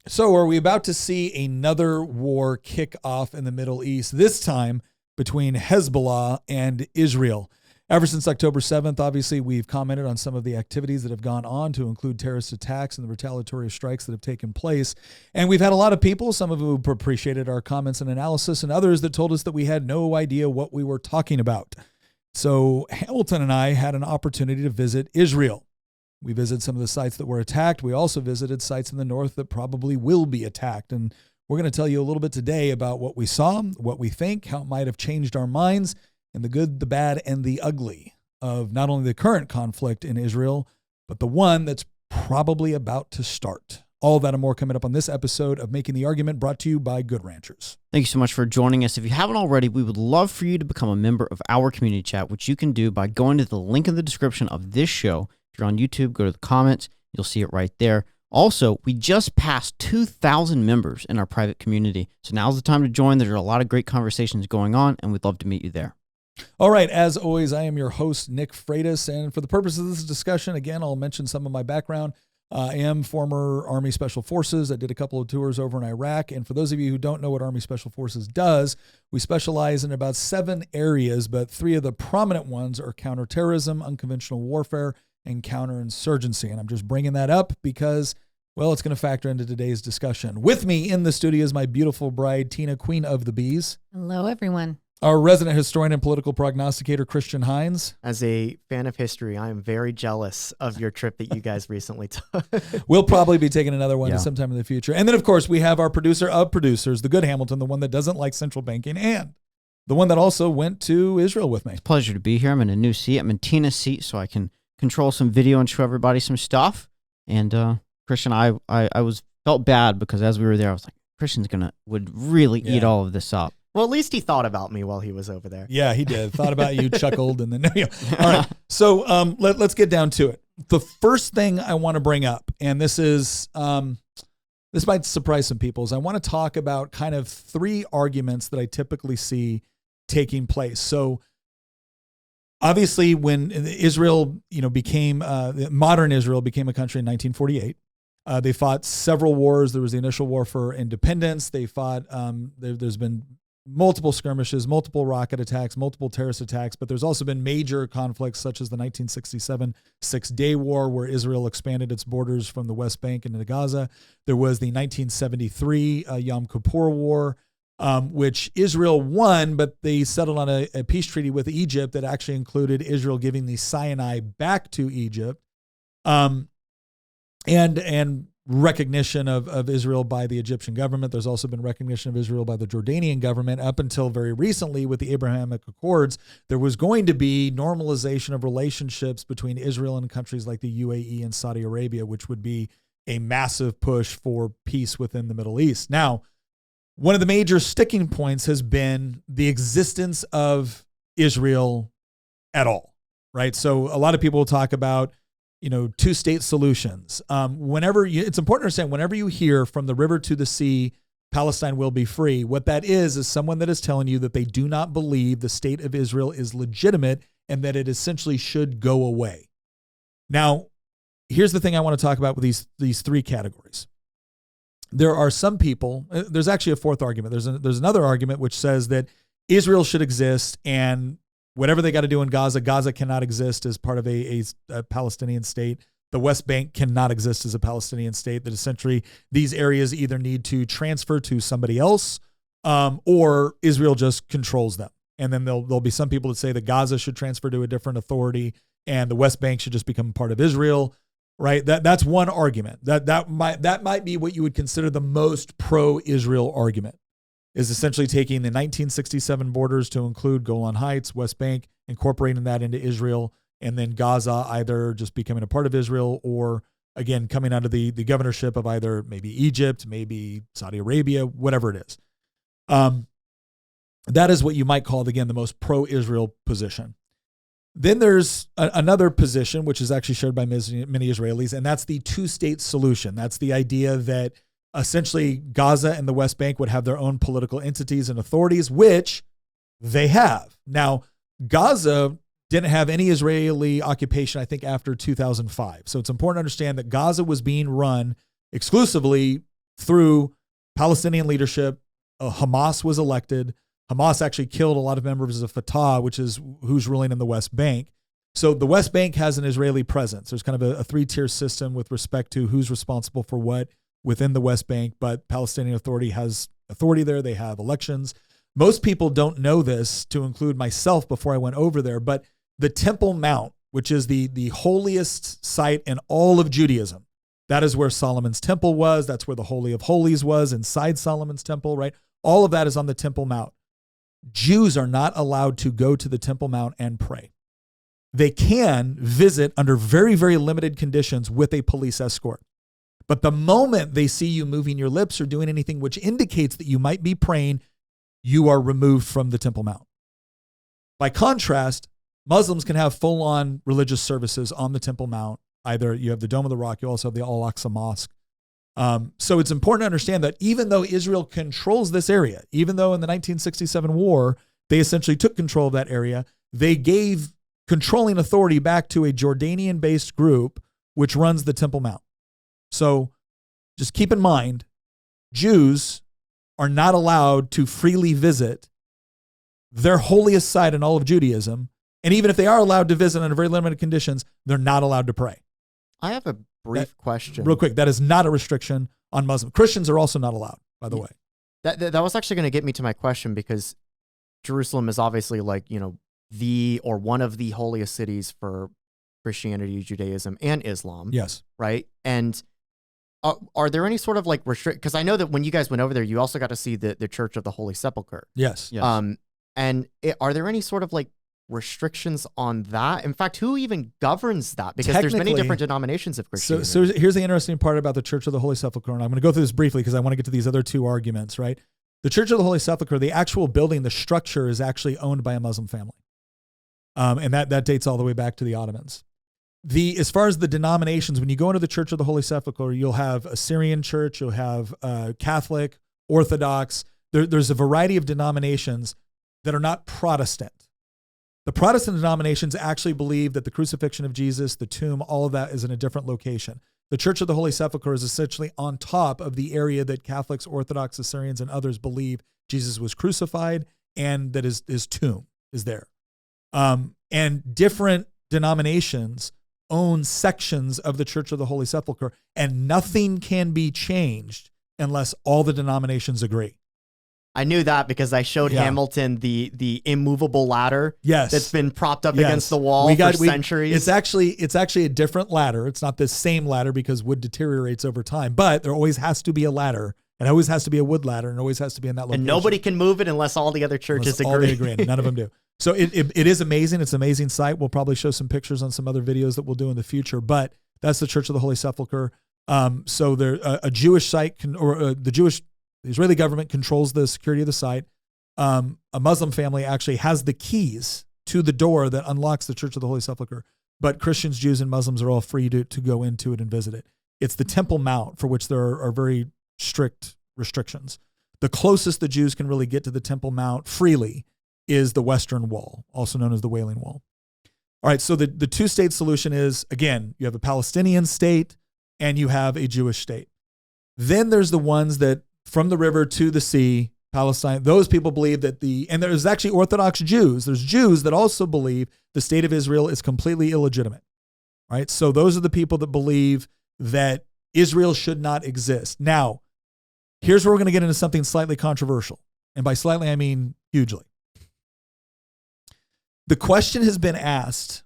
So are we about to see another war kick off in the Middle East, this time between Hezbollah and Israel? Ever since October 7th, obviously, we've commented on some of the activities that have gone on to include terrorist attacks and the retaliatory strikes that have taken place. And we've had a lot of people, some of who appreciated our comments and analysis, and others that told us that we had no idea what we were talking about. So Hamilton and I had an opportunity to visit Israel. We visited some of the sites that were attacked. We also visited sites in the north that probably will be attacked. And we're going to tell you a little bit today about what we saw, what we think, how it might have changed our minds, and the good, the bad, and the ugly of not only the current conflict in Israel, but the one that's probably about to start. All that and more coming up on this episode of Making the Argument, brought to you by Good Ranchers. Thank you so much for joining us. If you haven't already, we would love for you to become a member of our community chat, which you can do by going to the link in the description of this show. If you're on YouTube, go to the comments. You'll see it right there. Also, we just passed 2,000 members in our private community. So now's the time to join. There are a lot of great conversations going on, and we'd love to meet you there. All right. As always, I am your host, Nick Freitas. And for the purpose of this discussion, again, I'll mention some of my background. I am former Army Special Forces. I did a couple of tours over in Iraq. And for those of you who don't know what Army Special Forces does, we specialize in about 7 areas, but 3 of the prominent ones are counterterrorism, unconventional warfare, and counterinsurgency. And I'm just bringing that up because, well, it's going to factor into today's discussion. With me in the studio is my beautiful bride, Tina, Queen of the Bees. Hello, everyone. Our resident historian and political prognosticator, Christian Hines. As a fan of history, I am very jealous of your trip that you guys recently took. We'll probably be taking another one sometime in the future. And then, of course, we have our producer of producers, the good Hamilton, the one that doesn't like central banking, and the one that also went to Israel with me. It's a pleasure to be here. I'm in a new seat. I'm in Tina's seat, so I can control some video and show everybody some stuff. And Christian, I felt bad because as we were there, I was like, Christian's would really eat all of this up. Well, at least he thought about me while he was over there. Yeah, he did. Thought about you, chuckled, and then all right. So let's get down to it. The first thing I want to bring up, and this is this might surprise some people, is I want to talk about kind of 3 arguments that I typically see taking place. So obviously, when Israel, became modern Israel became a country in 1948. They fought several wars. There was the initial war for independence. They fought. There's been multiple skirmishes, multiple rocket attacks, multiple terrorist attacks, but there's also been major conflicts such as the 1967 Six-Day War, where Israel expanded its borders from the West Bank into Gaza. There was the 1973 Yom Kippur War, which Israel won, but they settled on a peace treaty with Egypt that actually included Israel giving the Sinai back to Egypt, and recognition of Israel by the Egyptian government. There's also been recognition of Israel by the Jordanian government. Up until very recently with the Abrahamic Accords, there was going to be normalization of relationships between Israel and countries like the UAE and Saudi Arabia, which would be a massive push for peace within the Middle East. Now, one of the major sticking points has been the existence of Israel at all, right? So a lot of people will talk about, 2-state solutions. It's important to understand, whenever you hear from the river to the sea, Palestine will be free, what that is someone that is telling you that they do not believe the state of Israel is legitimate and that it essentially should go away. Now, here's the thing I want to talk about with these 3 categories. There are some people, there's actually a 4th argument. There's another argument which says that Israel should exist, and whatever they got to do in Gaza, Gaza cannot exist as part of a Palestinian state. The West Bank cannot exist as a Palestinian state. That essentially these areas either need to transfer to somebody else, or Israel just controls them. And then there'll be some people that say that Gaza should transfer to a different authority and the West Bank should just become part of Israel. Right? That's one argument. That might be what you would consider the most pro-Israel argument, is essentially taking the 1967 borders to include Golan Heights, West Bank, incorporating that into Israel, and then Gaza either just becoming a part of Israel or, again, coming under the governorship of either maybe Egypt, maybe Saudi Arabia, whatever it is. That is what you might call, again, the most pro-Israel position. Then there's another position, which is actually shared by many Israelis, and that's the 2-state solution. That's the idea that essentially Gaza and the West Bank would have their own political entities and authorities, which they have. Now, Gaza didn't have any Israeli occupation, I think, after 2005. So it's important to understand that Gaza was being run exclusively through Palestinian leadership. Hamas was elected. Hamas actually killed a lot of members of Fatah, which is who's ruling in the West Bank. So the West Bank has an Israeli presence. There's kind of a three-tier system with respect to who's responsible for what within the West Bank, but Palestinian Authority has authority there. They have elections. Most people don't know this, to include myself before I went over there, but the Temple Mount, which is the holiest site in all of Judaism, that is where Solomon's temple was. That's where the Holy of Holies was, inside Solomon's temple, right? All of that is on the Temple Mount. Jews are not allowed to go to the Temple Mount and pray. They can visit under very, very limited conditions with a police escort. But the moment they see you moving your lips or doing anything which indicates that you might be praying, you are removed from the Temple Mount. By contrast, Muslims can have full-on religious services on the Temple Mount. Either you have the Dome of the Rock, you also have the Al-Aqsa Mosque. So it's important to understand that even though Israel controls this area, even though in the 1967 war, they essentially took control of that area, they gave controlling authority back to a Jordanian-based group which runs the Temple Mount. So just keep in mind, Jews are not allowed to freely visit their holiest site in all of Judaism. And even if they are allowed to visit under very limited conditions, they're not allowed to pray. I have a brief question. Real quick, that is not a restriction on Muslims. Christians are also not allowed, by the way. That was actually going to get me to my question, because Jerusalem is obviously the or one of the holiest cities for Christianity, Judaism, and Islam. Yes. Right? And are there any sort of because I know that when you guys went over there, you also got to see the Church of the Holy Sepulchre. Yes. And are there any sort of restrictions on that? In fact, who even governs that? Because there's many different denominations of Christianity. So here's the interesting part about the Church of the Holy Sepulchre, and I'm going to go through this briefly because I want to get to these other two arguments, right? The Church of the Holy Sepulchre, the actual building, the structure is actually owned by a Muslim family. And that dates all the way back to the Ottomans. As far as the denominations, when you go into the Church of the Holy Sepulchre, you'll have a Syrian church, you'll have Catholic, Orthodox. There's a variety of denominations that are not Protestant. The Protestant denominations actually believe that the crucifixion of Jesus, the tomb, all of that is in a different location. The Church of the Holy Sepulchre is essentially on top of the area that Catholics, Orthodox, Assyrians, and others believe Jesus was crucified and that his tomb is there. And different denominations own sections of the Church of the Holy Sepulchre, and nothing can be changed unless all the denominations agree. I knew that because I showed Hamilton the immovable ladder that's been propped up against the wall for centuries. It's actually a different ladder. It's not the same ladder because wood deteriorates over time, but there always has to be a ladder. It always has to be a wood ladder, and it always has to be in that location. And nobody can move it unless all the other churches agree. All they agree, and none of them do. So it is amazing. It's an amazing site. We'll probably show some pictures on some other videos that we'll do in the future, but that's the Church of the Holy Sepulchre. So there, a Jewish site the Israeli government controls the security of the site. A Muslim family actually has the keys to the door that unlocks the Church of the Holy Sepulchre, but Christians, Jews, and Muslims are all free to go into it and visit it. It's the Temple Mount for which there are very strict restrictions. The closest the Jews can really get to the Temple Mount freely is the Western Wall, also known as the Wailing Wall. All right, so the two-state solution is, again, you have a Palestinian state and you have a Jewish state. Then there's the ones that from the river to the sea, Palestine, those people believe that and there's actually Orthodox Jews. There's Jews that also believe the state of Israel is completely illegitimate, right? So those are the people that believe that Israel should not exist. Now, here's where we're going to get into something slightly controversial. And by slightly, I mean hugely. The question has been asked,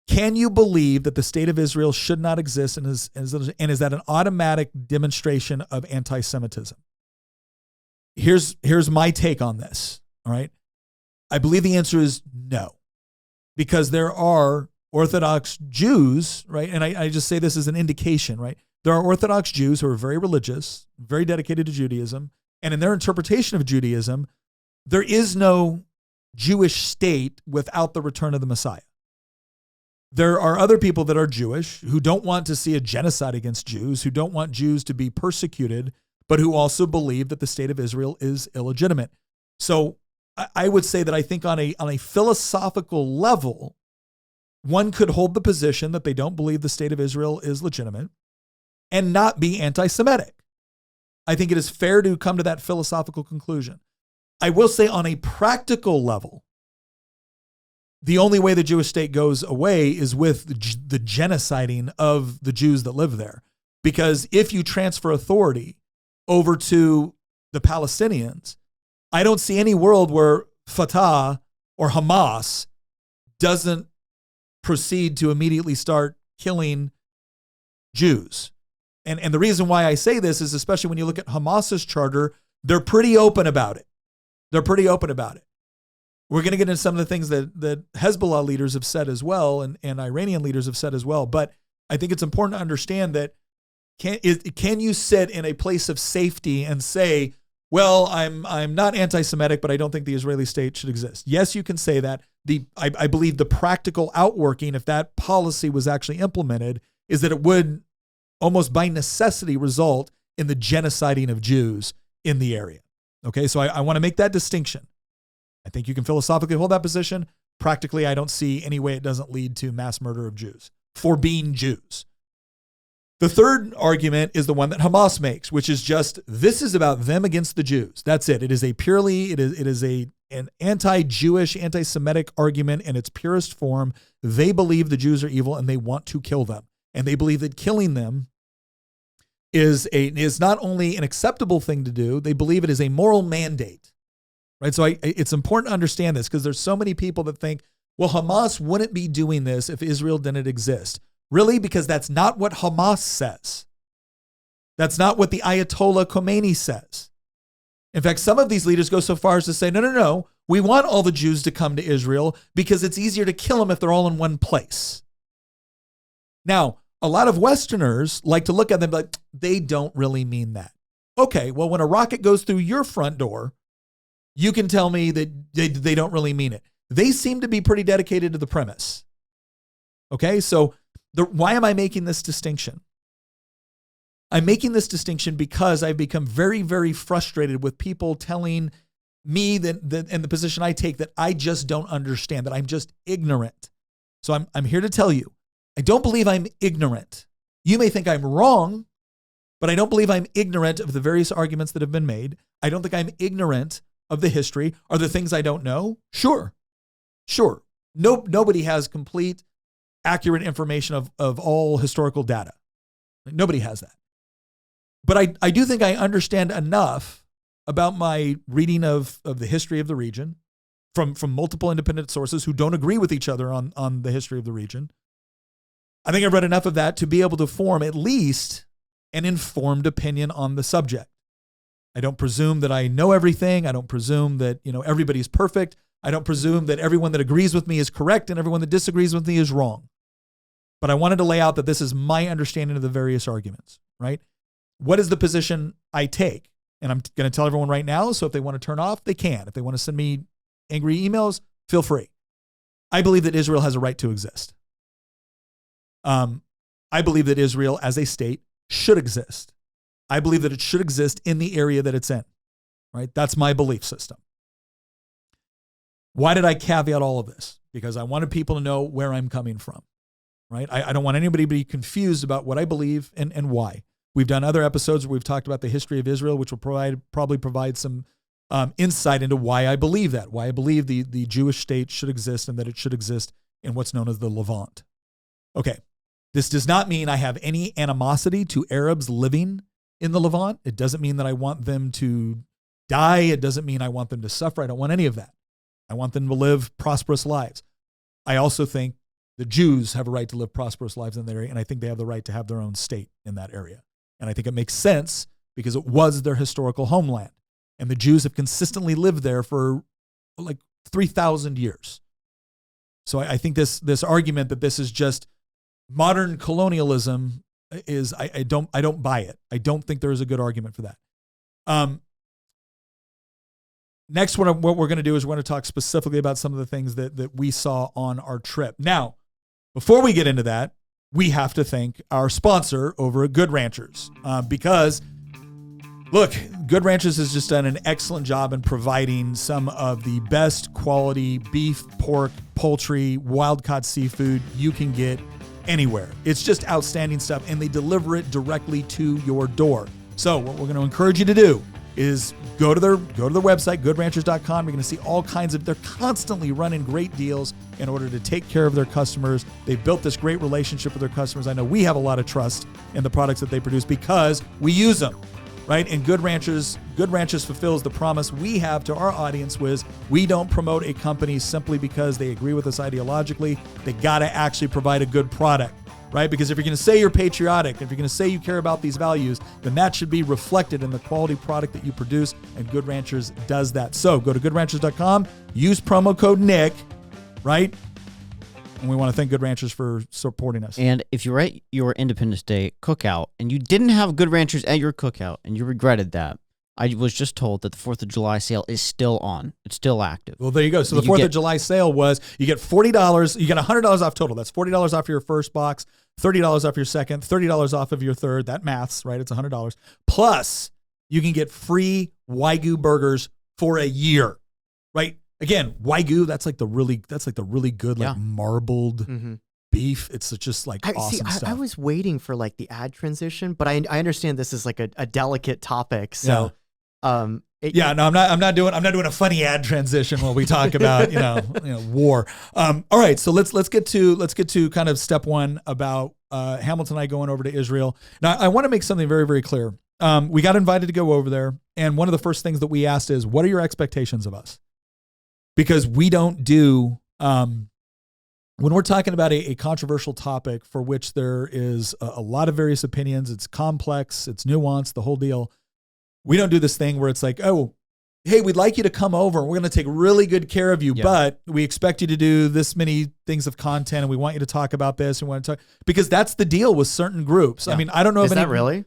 can you believe that the state of Israel should not exist, and is that an automatic demonstration of anti-Semitism? Here's my take on this, all right? I believe the answer is no, because there are Orthodox Jews, right? And I just say this as an indication, right? There are Orthodox Jews who are very religious, very dedicated to Judaism, and in their interpretation of Judaism, there is no Jewish state without the return of the Messiah. There are other people that are Jewish who don't want to see a genocide against Jews, who don't want Jews to be persecuted, but who also believe that the state of Israel is illegitimate. So I would say that I think on a philosophical level, one could hold the position that they don't believe the state of Israel is legitimate and not be anti-Semitic. I think it is fair to come to that philosophical conclusion. I will say on a practical level, the only way the Jewish state goes away is with the genociding of the Jews that live there. Because if you transfer authority over to the Palestinians, I don't see any world where Fatah or Hamas doesn't proceed to immediately start killing Jews. And the reason why I say this is, especially when you look at Hamas's charter, they're pretty open about it. They're pretty open about it. We're going to get into some of the things that Hezbollah leaders have said as well, and Iranian leaders have said as well. But I think it's important to understand that can you sit in a place of safety and say, well, I'm not anti-Semitic, but I don't think the Israeli state should exist. Yes, you can say that. I believe the practical outworking, if that policy was actually implemented, is that it would almost by necessity result in the genociding of Jews in the area. Okay, so I want to make that distinction. I think you can philosophically hold that position. Practically, I don't see any way it doesn't lead to mass murder of Jews for being Jews. The third argument is the one that Hamas makes, which is just, this is about them against the Jews. That's it. It is an anti-Jewish, anti-Semitic argument in its purest form. They believe the Jews are evil and they want to kill them. And they believe that killing them is not only an acceptable thing to do, they believe it is a moral mandate. Right? So it's important to understand this, because there's so many people that think, well, Hamas wouldn't be doing this if Israel didn't exist. Really? Because that's not what Hamas says. That's not what the Ayatollah Khomeini says. In fact, some of these leaders go so far as to say, no, we want all the Jews to come to Israel because it's easier to kill them if they're all in one place. Now, a lot of Westerners like to look at them like, they don't really mean that. Okay, well, when a rocket goes through your front door, you can tell me that they don't really mean it. They seem to be pretty dedicated to the premise. Okay, so why am I making this distinction? I'm making this distinction because I've become very, very frustrated with people telling me that in the position I take, that I just don't understand, that I'm just ignorant. So I'm here to tell you, I don't believe I'm ignorant. You may think I'm wrong, but I don't believe I'm ignorant of the various arguments that have been made. I don't think I'm ignorant of the history. Are there things I don't know? Sure. Nobody has complete, accurate information of all historical data. Nobody has that. But I do think I understand enough about my reading of the history of the region from multiple independent sources who don't agree with each other on the history of the region. I think I've read enough of that to be able to form at least an informed opinion on the subject. I don't presume that I know everything. I don't presume that, everybody's perfect. I don't presume that everyone that agrees with me is correct and everyone that disagrees with me is wrong. But I wanted to lay out that this is my understanding of the various arguments, right? What is the position I take? And I'm going to tell everyone right now, so if they want to turn off, they can. If they want to send me angry emails, feel free. I believe that Israel has a right to exist. I believe that Israel as a state should exist. I believe that it should exist in the area that it's in, right? That's my belief system. Why did I caveat all of this? Because I wanted people to know where I'm coming from, right? I don't want anybody to be confused about what I believe and why. We've done other episodes where we've talked about the history of Israel, which will probably provide some insight into why I believe that, why I believe the Jewish state should exist and that it should exist in what's known as the Levant. Okay, this does not mean I have any animosity to Arabs living in the Levant. It doesn't mean that I want them to die. It doesn't mean I want them to suffer. I don't want any of that. I want them to live prosperous lives. I also think the Jews have a right to live prosperous lives in that area, and I think they have the right to have their own state in that area. And I think it makes sense because it was their historical homeland. And the Jews have consistently lived there for like 3,000 years. So I think this argument that this is just modern colonialism is, I don't buy it. I don't think there is a good argument for that. Next, what we're going to do is we're going to talk specifically about some of the things that we saw on our trip. Now, before we get into that, we have to thank our sponsor over at Good Ranchers because, look, Good Ranchers has just done an excellent job in providing some of the best quality beef, pork, poultry, wild-caught seafood you can get anywhere. It's just outstanding stuff, and they deliver it directly to your door. So what we're going to encourage you to do is go to their website, goodranchers.com. You're going to see all kinds of, they're constantly running great deals in order to take care of their customers. They've built this great relationship with their customers. I know we have a lot of trust in the products that they produce because we use them, right? And Good Ranchers fulfills the promise we have to our audience, was we don't promote a company simply because they agree with us ideologically. They got to actually provide a good product. Right? Because if you're going to say you're patriotic, if you're going to say you care about these values, then that should be reflected in the quality product that you produce, and Good Ranchers does that. So go to goodranchers.com, use promo code Nick, right? And we want to thank Good Ranchers for supporting us. And if you're at your Independence Day cookout and you didn't have Good Ranchers at your cookout and you regretted that, I was just told that the 4th of July sale is still on. It's still active. Well, there you go. So the 4th of July sale was, you get $40, you get $100 off total. That's $40 off your first box, $30 off your second, $30 off of your third. That maths, right? It's $100. Plus, you can get free Wagyu burgers for a year, right? Again, Wagyu, that's like the really good, like marbled beef. It's just like awesome stuff. I was waiting for like the ad transition, but I understand this is like a delicate topic. So, I'm not doing a funny ad transition while we talk about war. All right, so let's get to kind of step one about Hamilton and I going over to Israel. Now, I want to make something very, very clear. We got invited to go over there, and one of the first things that we asked is, what are your expectations of us? Because we don't do when we're talking about a controversial topic for which there is a lot of various opinions, it's complex, it's nuanced, the whole deal. We don't do this thing where it's like, oh, hey, we'd like you to come over and we're going to take really good care of you, but we expect you to do this many things of content and we want you to talk about this and want to talk, because that's the deal with certain groups. I mean, I don't know. Is that really?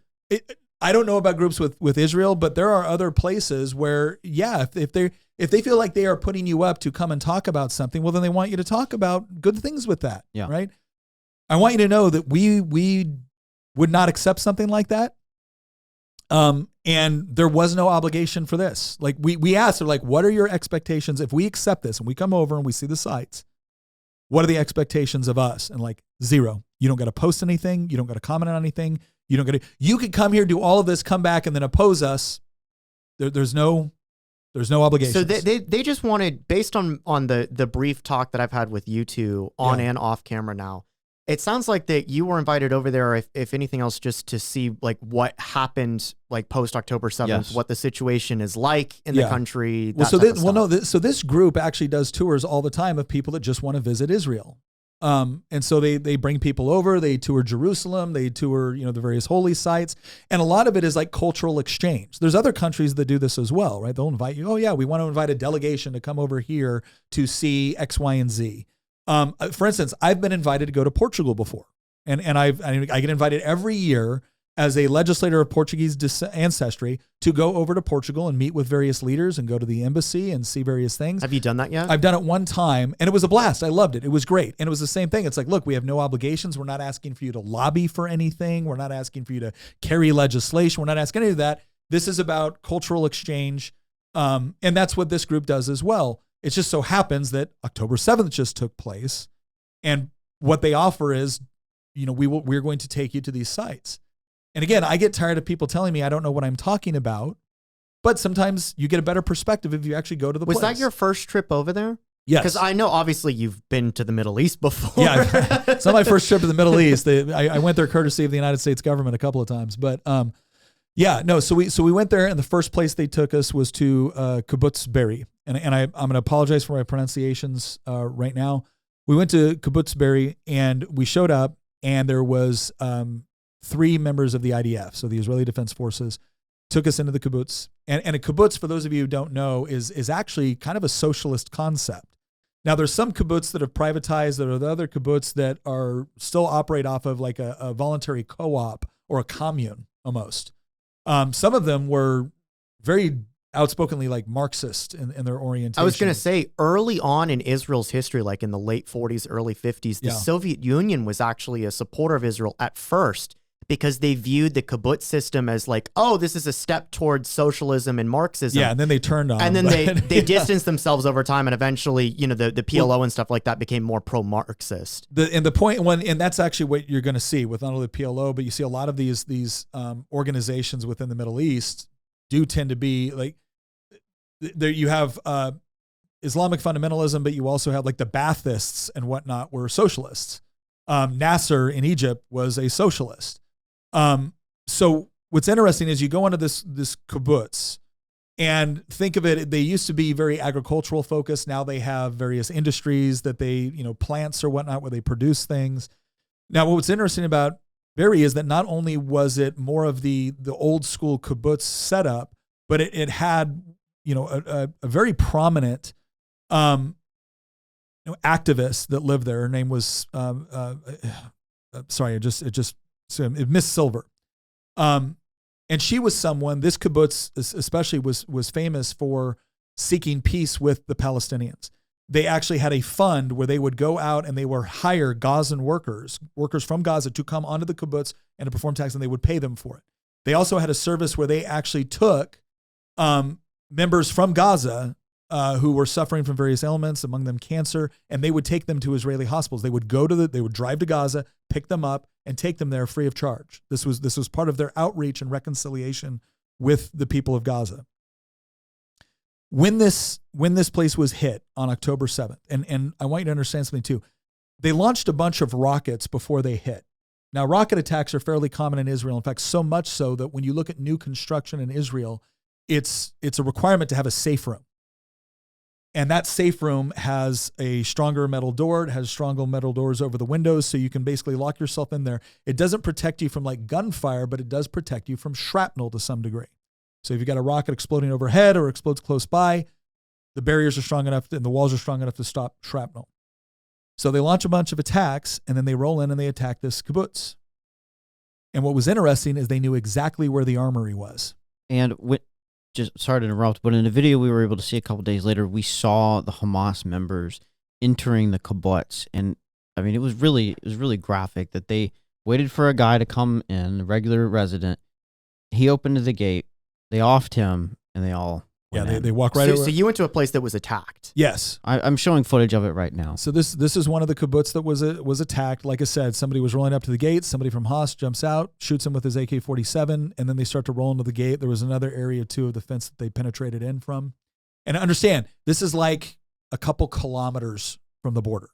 I don't know about groups with Israel, but there are other places where, if they feel like they are putting you up to come and talk about something, well, then they want you to talk about good things with that. Yeah. Right. I want you to know that we would not accept something like that. And there was no obligation for this. Like we asked, they're like, what are your expectations? If we accept this and we come over and we see the sites, what are the expectations of us? And like, zero. You don't got to post anything. You don't got to comment on anything. You could come here, do all of this, come back and then oppose us. There's no obligation. So they just wanted, based on the brief talk that I've had with you two on and off camera now, it sounds like that you were invited over there, if anything else, just to see like what happened, like post October 7th, what the situation is like in the country. So this group actually does tours all the time of people that just want to visit Israel. And so they bring people over, they tour Jerusalem, they tour, the various holy sites. And a lot of it is like cultural exchange. There's other countries that do this as well, right? They'll invite you. Oh yeah, we want to invite a delegation to come over here to see X, Y, and Z. For instance, I've been invited to go to Portugal before, and I get invited every year as a legislator of Portuguese ancestry to go over to Portugal and meet with various leaders and go to the embassy and see various things. Have you done that yet? I've done it one time, and it was a blast. I loved it. It was great. And it was the same thing. It's like, look, we have no obligations. We're not asking for you to lobby for anything. We're not asking for you to carry legislation. We're not asking any of that. This is about cultural exchange. And that's what this group does as well. It just so happens that October 7th just took place. And what they offer is, we're going to take you to these sites. And again, I get tired of people telling me I don't know what I'm talking about, but sometimes you get a better perspective if you actually go to the place. Was that your first trip over there? Yes. Because I know obviously you've been to the Middle East before. Yeah, it's not my first trip to the Middle East. I went there courtesy of the United States government a couple of times, but so we went there, and the first place they took us was to Kibbutz Be'eri. And I'm going to apologize for my pronunciations right now. We went to Kibbutz Be'eri, and we showed up, and there was 3 members of the IDF, so the Israeli Defense Forces, took us into the kibbutz. And a kibbutz, for those of you who don't know, is actually kind of a socialist concept. Now, there's some kibbutz that have privatized. There are the other kibbutz that are still operate off of like a voluntary co-op or a commune almost. Some of them were very outspokenly like Marxist in their orientation. I was going to say, early on in Israel's history, like in the late 40s, early 50s, the Soviet Union was actually a supporter of Israel at first. because they viewed the kibbutz system as like, oh, this is a step towards socialism and Marxism. Yeah, and then they turned on and then them. they distanced themselves over time, and eventually, the PLO and stuff like that became more pro-Marxist. The point one, and that's actually what you're going to see with not only the PLO, but you see a lot of these organizations within the Middle East do tend to be like, there you have Islamic fundamentalism, but you also have like the Baathists and whatnot were socialists. Nasser in Egypt was a socialist. So what's interesting is you go into this kibbutz and think of it, they used to be very agricultural focused. Now they have various industries that they, plants or whatnot, where they produce things. Now, what's interesting about Be'eri is that not only was it more of the old school kibbutz setup, but it had, a very prominent, activist that lived there. Her name was, Miss Silver. And she was someone, this kibbutz especially was famous for seeking peace with the Palestinians. They actually had a fund where they would go out and they would hire Gazan workers from Gaza to come onto the kibbutz and to perform tasks, and they would pay them for it. They also had a service where they actually took members from Gaza who were suffering from various ailments, among them cancer, and they would take them to Israeli hospitals. They would they would drive to Gaza, pick them up, and take them there free of charge. This was part of their outreach and reconciliation with the people of Gaza. When this place was hit on October 7th, and I want you to understand something too, they launched a bunch of rockets before they hit. Now, rocket attacks are fairly common in Israel. In fact, so much so that when you look at new construction in Israel, it's a requirement to have a safe room. And that safe room has a stronger metal door. It has stronger metal doors over the windows, so you can basically lock yourself in there. It doesn't protect you from like gunfire, but it does protect you from shrapnel to some degree. So if you've got a rocket exploding overhead or explodes close by, the barriers are strong enough and the walls are strong enough to stop shrapnel. So they launch a bunch of attacks, and then they roll in and they attack this kibbutz. And what was interesting is they knew exactly where the armory was. And just sorry to interrupt, but in a video we were able to see a couple days later, we saw the Hamas members entering the kibbutz, and I mean it was really graphic that they waited for a guy to come in, a regular resident. He opened the gate, they offed him, and they all went in. They walk right over. So you went to a place that was attacked. Yes, I'm showing footage of it right now. So this is one of the kibbutz that was attacked. Like I said, somebody was rolling up to the gate. Somebody from Haas jumps out, shoots him with his AK-47, and then they start to roll into the gate. There was another area too of the fence that they penetrated in from. And understand, this is like a couple kilometers from the border.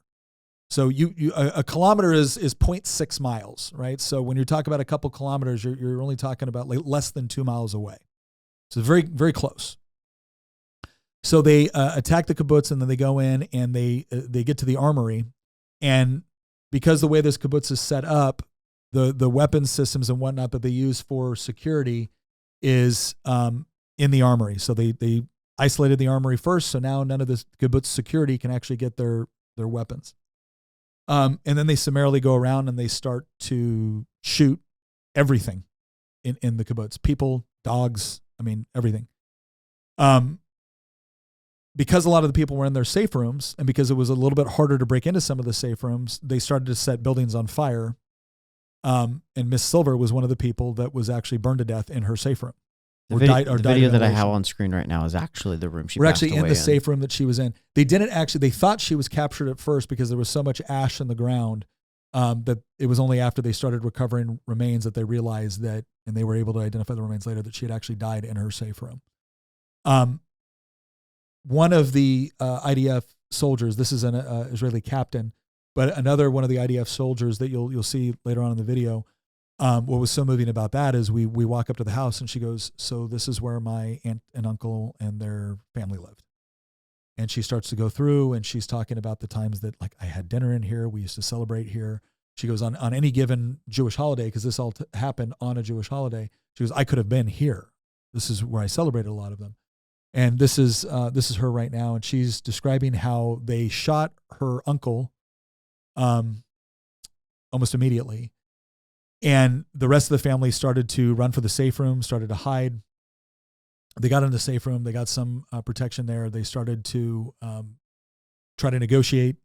So a kilometer is 0.6 miles, right? So when you're talking about a couple kilometers, you're only talking about like less than 2 miles away. So very, very close. So they attack the kibbutz, and then they go in and they get to the armory. And because the way this kibbutz is set up, the weapons systems and whatnot that they use for security is in the armory. So they isolated the armory first. So now none of this kibbutz security can actually get their weapons. And then they summarily go around and they start to shoot everything in the kibbutz. People, dogs, I mean, everything. Because a lot of the people were in their safe rooms, and because it was a little bit harder to break into some of the safe rooms, they started to set buildings on fire. And Miss Silver was one of the people that was actually burned to death in her safe room. The video that I have on screen right now is actually the room she passed away in. We're actually in the safe room that she was in. They thought she was captured at first because there was so much ash in the ground that it was only after they started recovering remains that they realized that, and they were able to identify the remains later, that she had actually died in her safe room. One of the IDF soldiers, this is an Israeli captain, but another one of the IDF soldiers that you'll see later on in the video, what was so moving about that is we walk up to the house and she goes, so this is where my aunt and uncle and their family lived. And she starts to go through and she's talking about the times that like I had dinner in here. We used to celebrate here. She goes on any given Jewish holiday, because this all happened on a Jewish holiday. She goes, I could have been here. This is where I celebrated a lot of them. And this is her right now, and she's describing how they shot her uncle almost immediately, and the rest of the family started to run for the safe room, started to hide. They got into the safe room. They got some protection there. They started to try to negotiate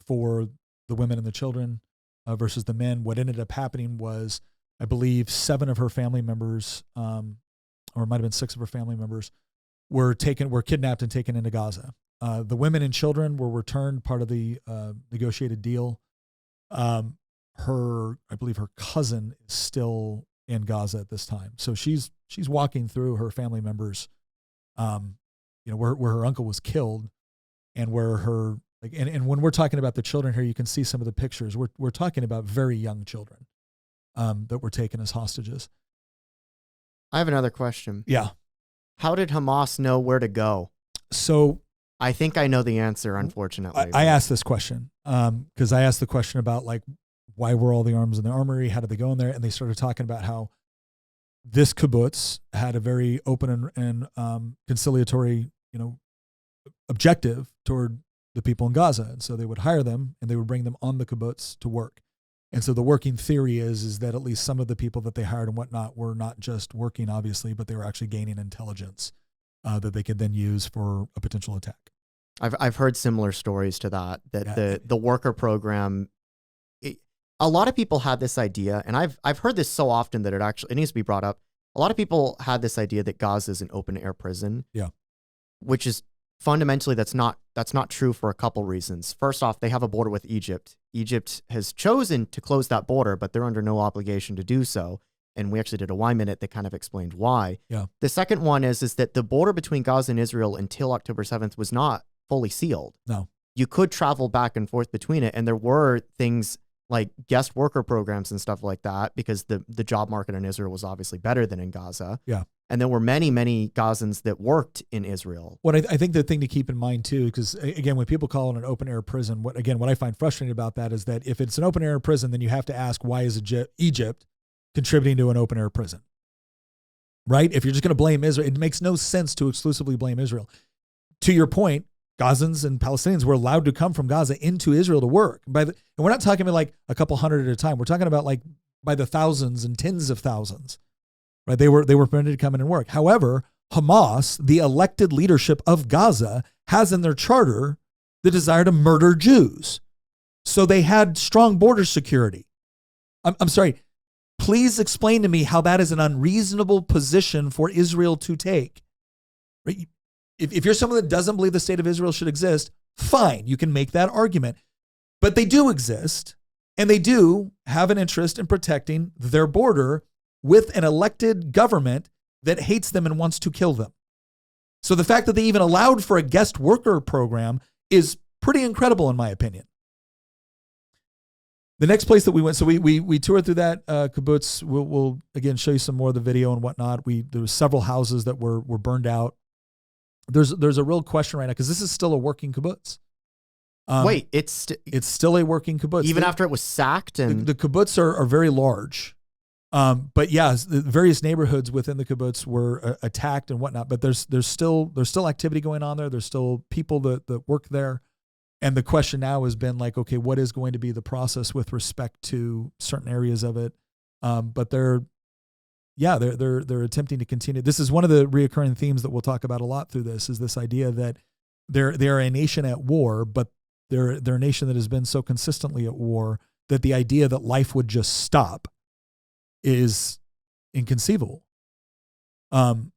for the women and the children versus the men. What ended up happening was I believe 7 of her family members, or it might have been 6 of her family members, were kidnapped and taken into Gaza. The women and children were returned, part of the negotiated deal. I believe her cousin is still in Gaza at this time. So she's walking through her family members, where her uncle was killed, and where her and when we're talking about the children here, you can see some of the pictures. We're talking about very young children that were taken as hostages. I have another question. Yeah. How did Hamas know where to go? So I think I know the answer, unfortunately. I asked this question because I asked the question about like, why were all the arms in the armory? How did they go in there? And they started talking about how this kibbutz had a very open and conciliatory, objective toward the people in Gaza. And so they would hire them and they would bring them on the kibbutz to work. And so the working theory is that at least some of the people that they hired and whatnot were not just working, obviously, but they were actually gaining intelligence that they could then use for a potential attack. I've heard similar stories to that the worker program. A lot of people had this idea, and I've heard this so often that it needs to be brought up. A lot of people had this idea that Gaza is an open air prison. Yeah, which is fundamentally that's not true for a couple reasons. First off, they have a border with Egypt. Egypt has chosen to close that border, but they're under no obligation to do so. And we actually did a Y Minute that kind of explained why. Yeah. The second one is that the border between Gaza and Israel until October 7th was not fully sealed. No. You could travel back and forth between it, and there were things like guest worker programs and stuff like that because the job market in Israel was obviously better than in Gaza. Yeah. And there were many, many Gazans that worked in Israel. What I think the thing to keep in mind too, because again, when people call it an open air prison, what I find frustrating about that is that if it's an open air prison, then you have to ask, why is Egypt contributing to an open air prison? Right? If you're just going to blame Israel, it makes no sense to exclusively blame Israel. To your point, Gazans and Palestinians were allowed to come from Gaza into Israel to work. And we're not talking about like a couple hundred at a time. We're talking about like by the thousands and tens of thousands. Right? They were permitted to come in and work. However, Hamas, the elected leadership of Gaza, has in their charter the desire to murder Jews. So they had strong border security. I'm sorry. Please explain to me how that is an unreasonable position for Israel to take. Right? If you're someone that doesn't believe the state of Israel should exist, fine, you can make that argument. But they do exist, and they do have an interest in protecting their border with an elected government that hates them and wants to kill them. So the fact that they even allowed for a guest worker program is pretty incredible in my opinion. The next place that we went, so we toured through that kibbutz. We'll again show you some more of the video and whatnot. There were several houses that were burned out. There's a real question right now because this is still a working kibbutz. Wait, it's still a working kibbutz. Even after it was sacked, and the kibbutz are very large. But yeah, the various neighborhoods within the kibbutz were attacked and whatnot. But there's still activity going on there. There's still people that work there. And the question now has been like, okay, what is going to be the process with respect to certain areas of it? But they're attempting to continue. This is one of the reoccurring themes that we'll talk about a lot through this, is this idea that they're a nation at war, but they're a nation that has been so consistently at war that the idea that life would just stop is inconceivable. Now,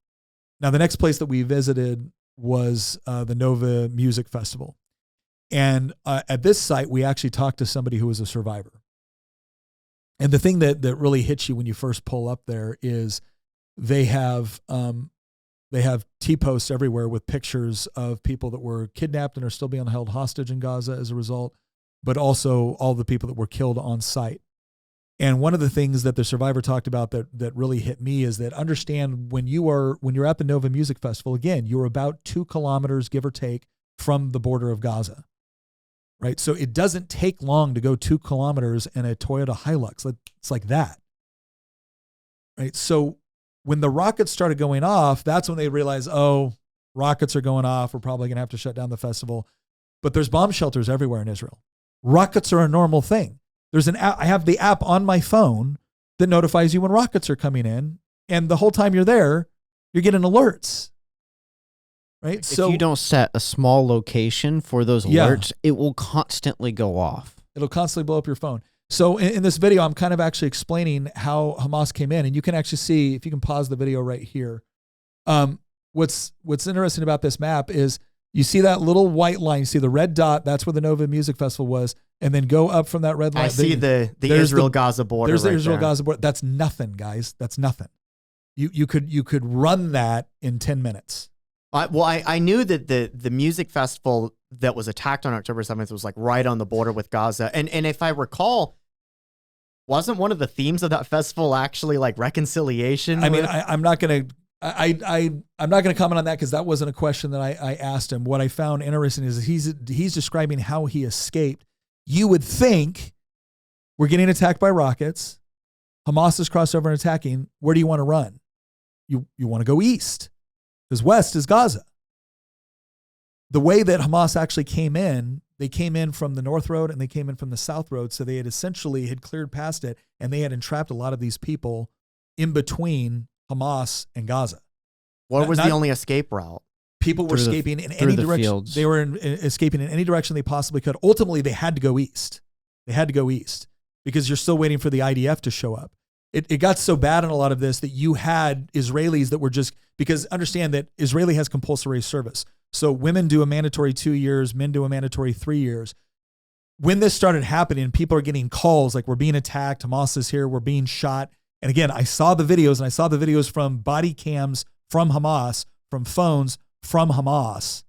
the next place that we visited was the Nova Music Festival. And at this site, we actually talked to somebody who was a survivor. And the thing that really hits you when you first pull up there is they have T-posts everywhere with pictures of people that were kidnapped and are still being held hostage in Gaza as a result, but also all the people that were killed on site. And one of the things that the survivor talked about that really hit me is that understand when you're at the Nova Music Festival, again, you're about 2 kilometers, give or take, from the border of Gaza. Right. So it doesn't take long to go 2 kilometers in a Toyota Hilux. It's like that. Right. So when the rockets started going off, that's when they realized, oh, rockets are going off. We're probably going to have to shut down the festival. But there's bomb shelters everywhere in Israel. Rockets are a normal thing. There's an app. I have the app on my phone that notifies you when rockets are coming in. And the whole time you're there, you're getting alerts. Right. If you don't set a small location for those alerts, it will constantly go off. It'll constantly blow up your phone. So in this video, I'm kind of actually explaining how Hamas came in, and you can actually see, if you can pause the video right here. What's interesting about this map is you see that little white line, you see the red dot, that's where the Nova Music Festival was, and then go up from that red line. I see the Israel-Gaza border. There's the right Israel-Gaza border. That's nothing, guys. That's nothing. You could run that in 10 minutes. I knew that the music festival that was attacked on October 7th was like right on the border with Gaza. And if I recall, wasn't one of the themes of that festival actually like reconciliation? I mean, I'm not going to I'm not going to comment on that because that wasn't a question that I asked him. What I found interesting is he's describing how he escaped. You would think we're getting attacked by rockets. Hamas has crossed over and attacking. Where do you want to run? You want to go east because west is Gaza. The way that Hamas actually came in, they came in from the north road and they came in from the south road. So they had essentially cleared past it and they had entrapped a lot of these people in between Hamas and Gaza. What was the only escape route? People were escaping in any direction. Fields. They were escaping in any direction they possibly could. Ultimately, they had to go east. They had to go east because you're still waiting for the IDF to show up. It got so bad in a lot of this that you had Israelis that were just, because understand that Israeli has compulsory service. So women do a mandatory 2 years, men do a mandatory 3 years. When this started happening, people are getting calls like, we're being attacked, Hamas is here, we're being shot. And again, I saw the videos, and I saw the videos from body cams from Hamas, from phones from Hamas,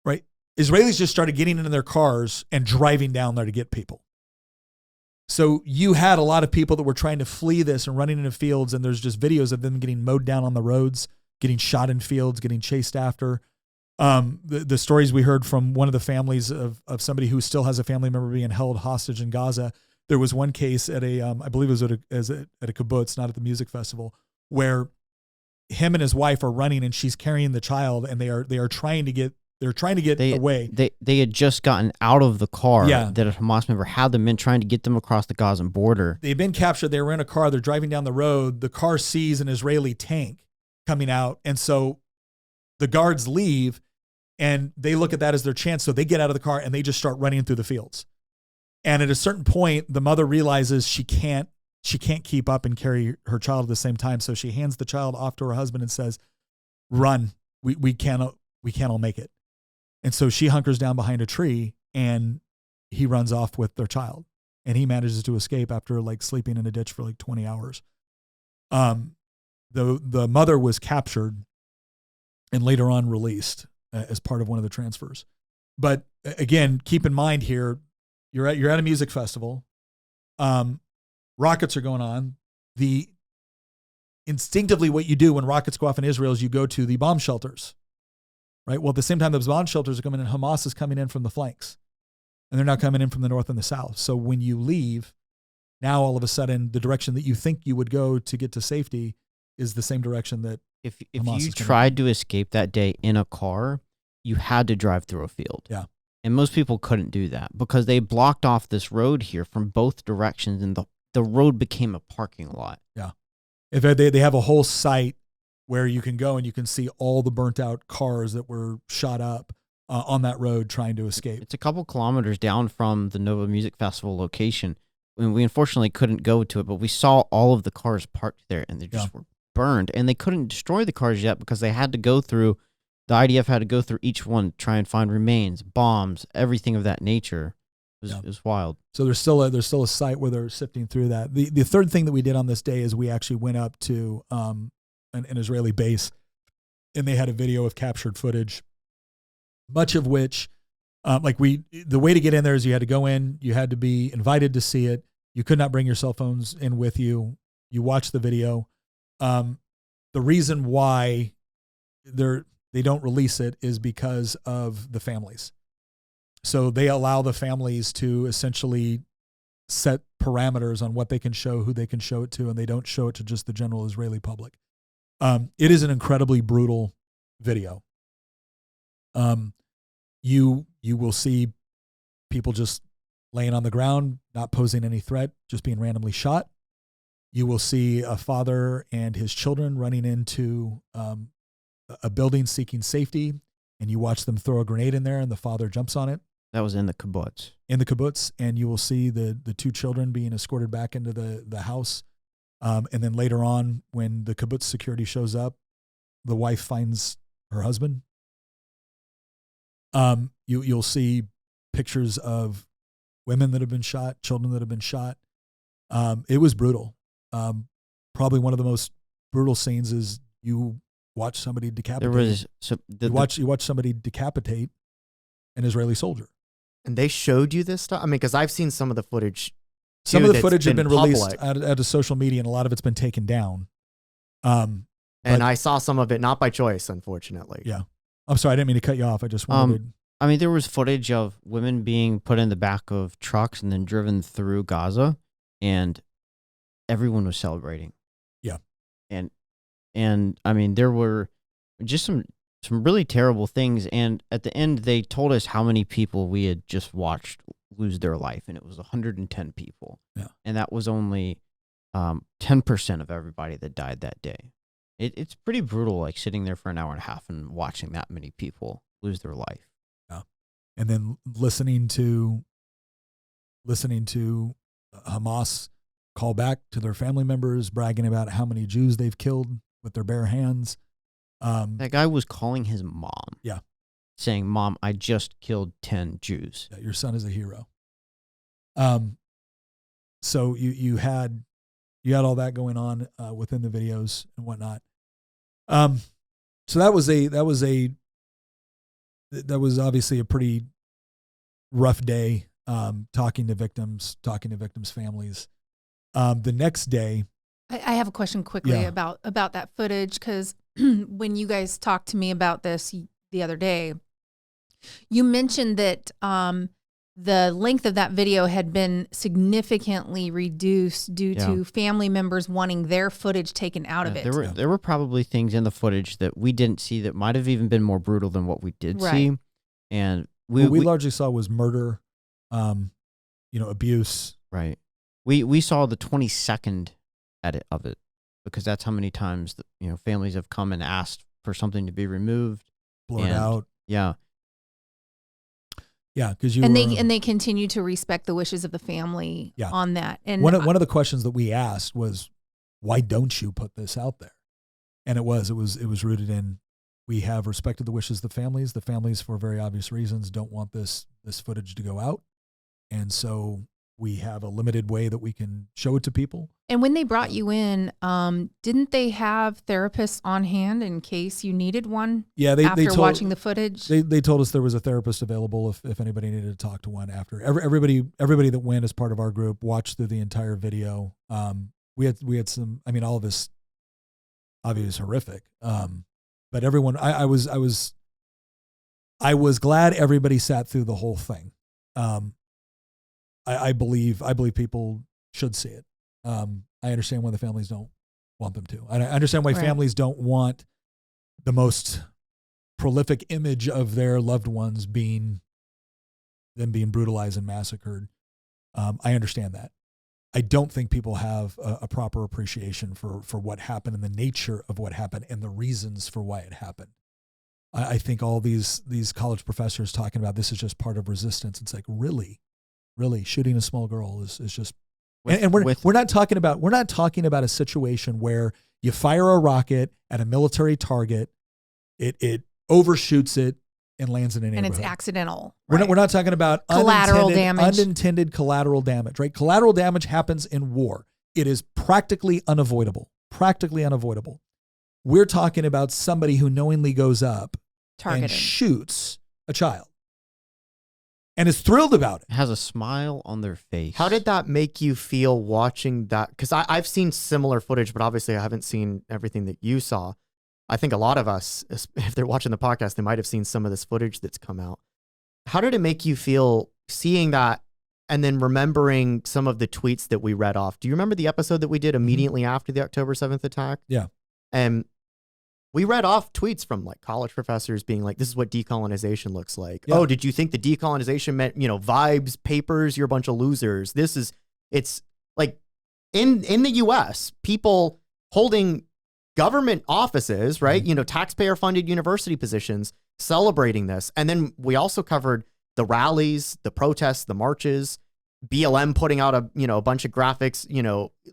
right? Israelis just started getting into their cars and driving down there to get people. So you had a lot of people that were trying to flee this and running into fields, and there's just videos of them getting mowed down on the roads, getting shot in fields, getting chased after. The stories we heard from one of the families of somebody who still has a family member being held hostage in Gaza. There was one case at a, I believe it was at a kibbutz, not at the music festival, where him and his wife are running and she's carrying the child, and they are trying to get away. They had just gotten out of the car Yeah. that a Hamas member had them in, trying to get them across the Gazan border. They've been captured. They were in a car. They're driving down the road. The car sees an Israeli tank coming out, and so the guards leave, and they look at that as their chance. So they get out of the car and they just start running through the fields. And at a certain point, the mother realizes she can't keep up and carry her child at the same time. So she hands the child off to her husband and says, "Run, we can't all make it." And so she hunkers down behind a tree, and he runs off with their child, and he manages to escape after like sleeping in a ditch for like 20 hours. The mother was captured and later on released as part of one of the transfers. But again, keep in mind here, you're at a music festival. Rockets are going on. Instinctively what you do when rockets go off in Israel is you go to the bomb shelters, right? Well, at the same time those bomb shelters are coming in, Hamas is coming in from the flanks, and they're now coming in from the north and the south. So when you leave, now all of a sudden the direction that you think you would go to get to safety is the same direction that If Hamas you is coming tried to escape that day in a car, you had to drive through a field. Yeah. And most people couldn't do that because they blocked off this road here from both directions, and the road became a parking lot. Yeah. If they have a whole site where you can go and you can see all the burnt out cars that were shot up on that road trying to escape. It's a couple kilometers down from the Nova Music Festival location. And we unfortunately couldn't go to it, but we saw all of the cars parked there, and they just were burned. And they couldn't destroy the cars yet because they had to go through, the IDF had to go through each one to try and find remains, bombs, everything of that nature. It was wild. So there's still a site where they're sifting through that. The third thing that we did on this day is we actually went up to an Israeli base, and they had a video of captured footage, much of which, the way to get in there is you had to go in, you had to be invited to see it. You could not bring your cell phones in with you. You watch the video. The reason why they don't release it is because of the families. So they allow the families to essentially set parameters on what they can show, who they can show it to, and they don't show it to just the general Israeli public. It is an incredibly brutal video. You will see people just laying on the ground, not posing any threat, just being randomly shot. You will see a father and his children running into a building seeking safety, and you watch them throw a grenade in there, and the father jumps on it That was in the kibbutz. In the kibbutz, and you will see the two children being escorted back into the house. And then later on, when the kibbutz security shows up, the wife finds her husband. You'll see pictures of women that have been shot, children that have been shot. It was brutal. Probably one of the most brutal scenes is you watch somebody decapitate. You watch somebody decapitate an Israeli soldier. And they showed you this stuff? I mean, because I've seen some of the footage. Some of the footage had been released out of social media, and a lot of it's been taken down. And I saw some of it, not by choice, unfortunately. Yeah. I'm sorry, I didn't mean to cut you off. I just wanted I mean, there was footage of women being put in the back of trucks and then driven through Gaza, and everyone was celebrating. Yeah. And I mean, there were just some really terrible things. And at the end, they told us how many people we had just watched lose their life, and it was 110 people. Yeah. And that was only 10% of everybody that died that day. It's pretty brutal, like sitting there for an hour and a half and watching that many people lose their life. Yeah. And then listening to Hamas call back to their family members, bragging about how many Jews they've killed with their bare hands. That guy was calling his mom. Yeah. Saying, "Mom, I just killed 10 Jews. Yeah, your son is a hero." So you had all that going on within the videos and whatnot. So that was obviously a pretty rough day. Talking to victims' families. The next day, I have a question quickly about that footage, because when you guys talked to me about this the other day, you mentioned that the length of that video had been significantly reduced due to family members wanting their footage taken out of it. There were probably things in the footage that we didn't see that might have even been more brutal than what we did see. And what we largely saw was murder, abuse. Right. We saw the 22nd edit of it, because that's how many times families have come and asked for something to be removed, blurred out. Yeah. Yeah, because they continue to respect the wishes of the family on that. And one of the questions that we asked was, why don't you put this out there? And it was rooted in, we have respected the wishes of the families. The families, for very obvious reasons, don't want this footage to go out, and so we have a limited way that we can show it to people. And when they brought you in, didn't they have therapists on hand in case you needed one? Yeah, after watching the footage, they told us there was a therapist available if anybody needed to talk to one after. Everybody that went as part of our group watched through the entire video. We had some. I mean, all of this obviously is horrific. But everyone, I was glad everybody sat through the whole thing. I believe people should see it. I understand why the families don't want them to. I understand why families don't want the most prolific image of their loved ones being brutalized and massacred. I understand that. I don't think people have a proper appreciation for what happened and the nature of what happened and the reasons for why it happened. I think all these college professors talking about this is just part of resistance. It's like, really shooting a small girl is just, we're not talking about a situation where you fire a rocket at a military target, it overshoots it and lands in a neighborhood. And it's accidental. We're not talking about collateral damage. Unintended collateral damage, right? Collateral damage happens in war. It is practically unavoidable. We're talking about somebody who knowingly goes up and shoots a child and is thrilled about it. Has a smile on their face. How did that make you feel watching that? Because I've seen similar footage, but obviously I haven't seen everything that you saw. I think a lot of us, if they're watching the podcast, they might have seen some of this footage that's come out. How did it make you feel seeing that and then remembering some of the tweets that we read off? Do you remember the episode that we did immediately after the October 7th attack? Yeah. And we read off tweets from like college professors being like, this is what decolonization looks like. Yeah. Oh, did you think the decolonization meant, vibes, papers, you're a bunch of losers. It's like in the US, people holding government offices, right? Mm-hmm. Taxpayer funded university positions celebrating this. And then we also covered the rallies, the protests, the marches, BLM putting out a bunch of graphics,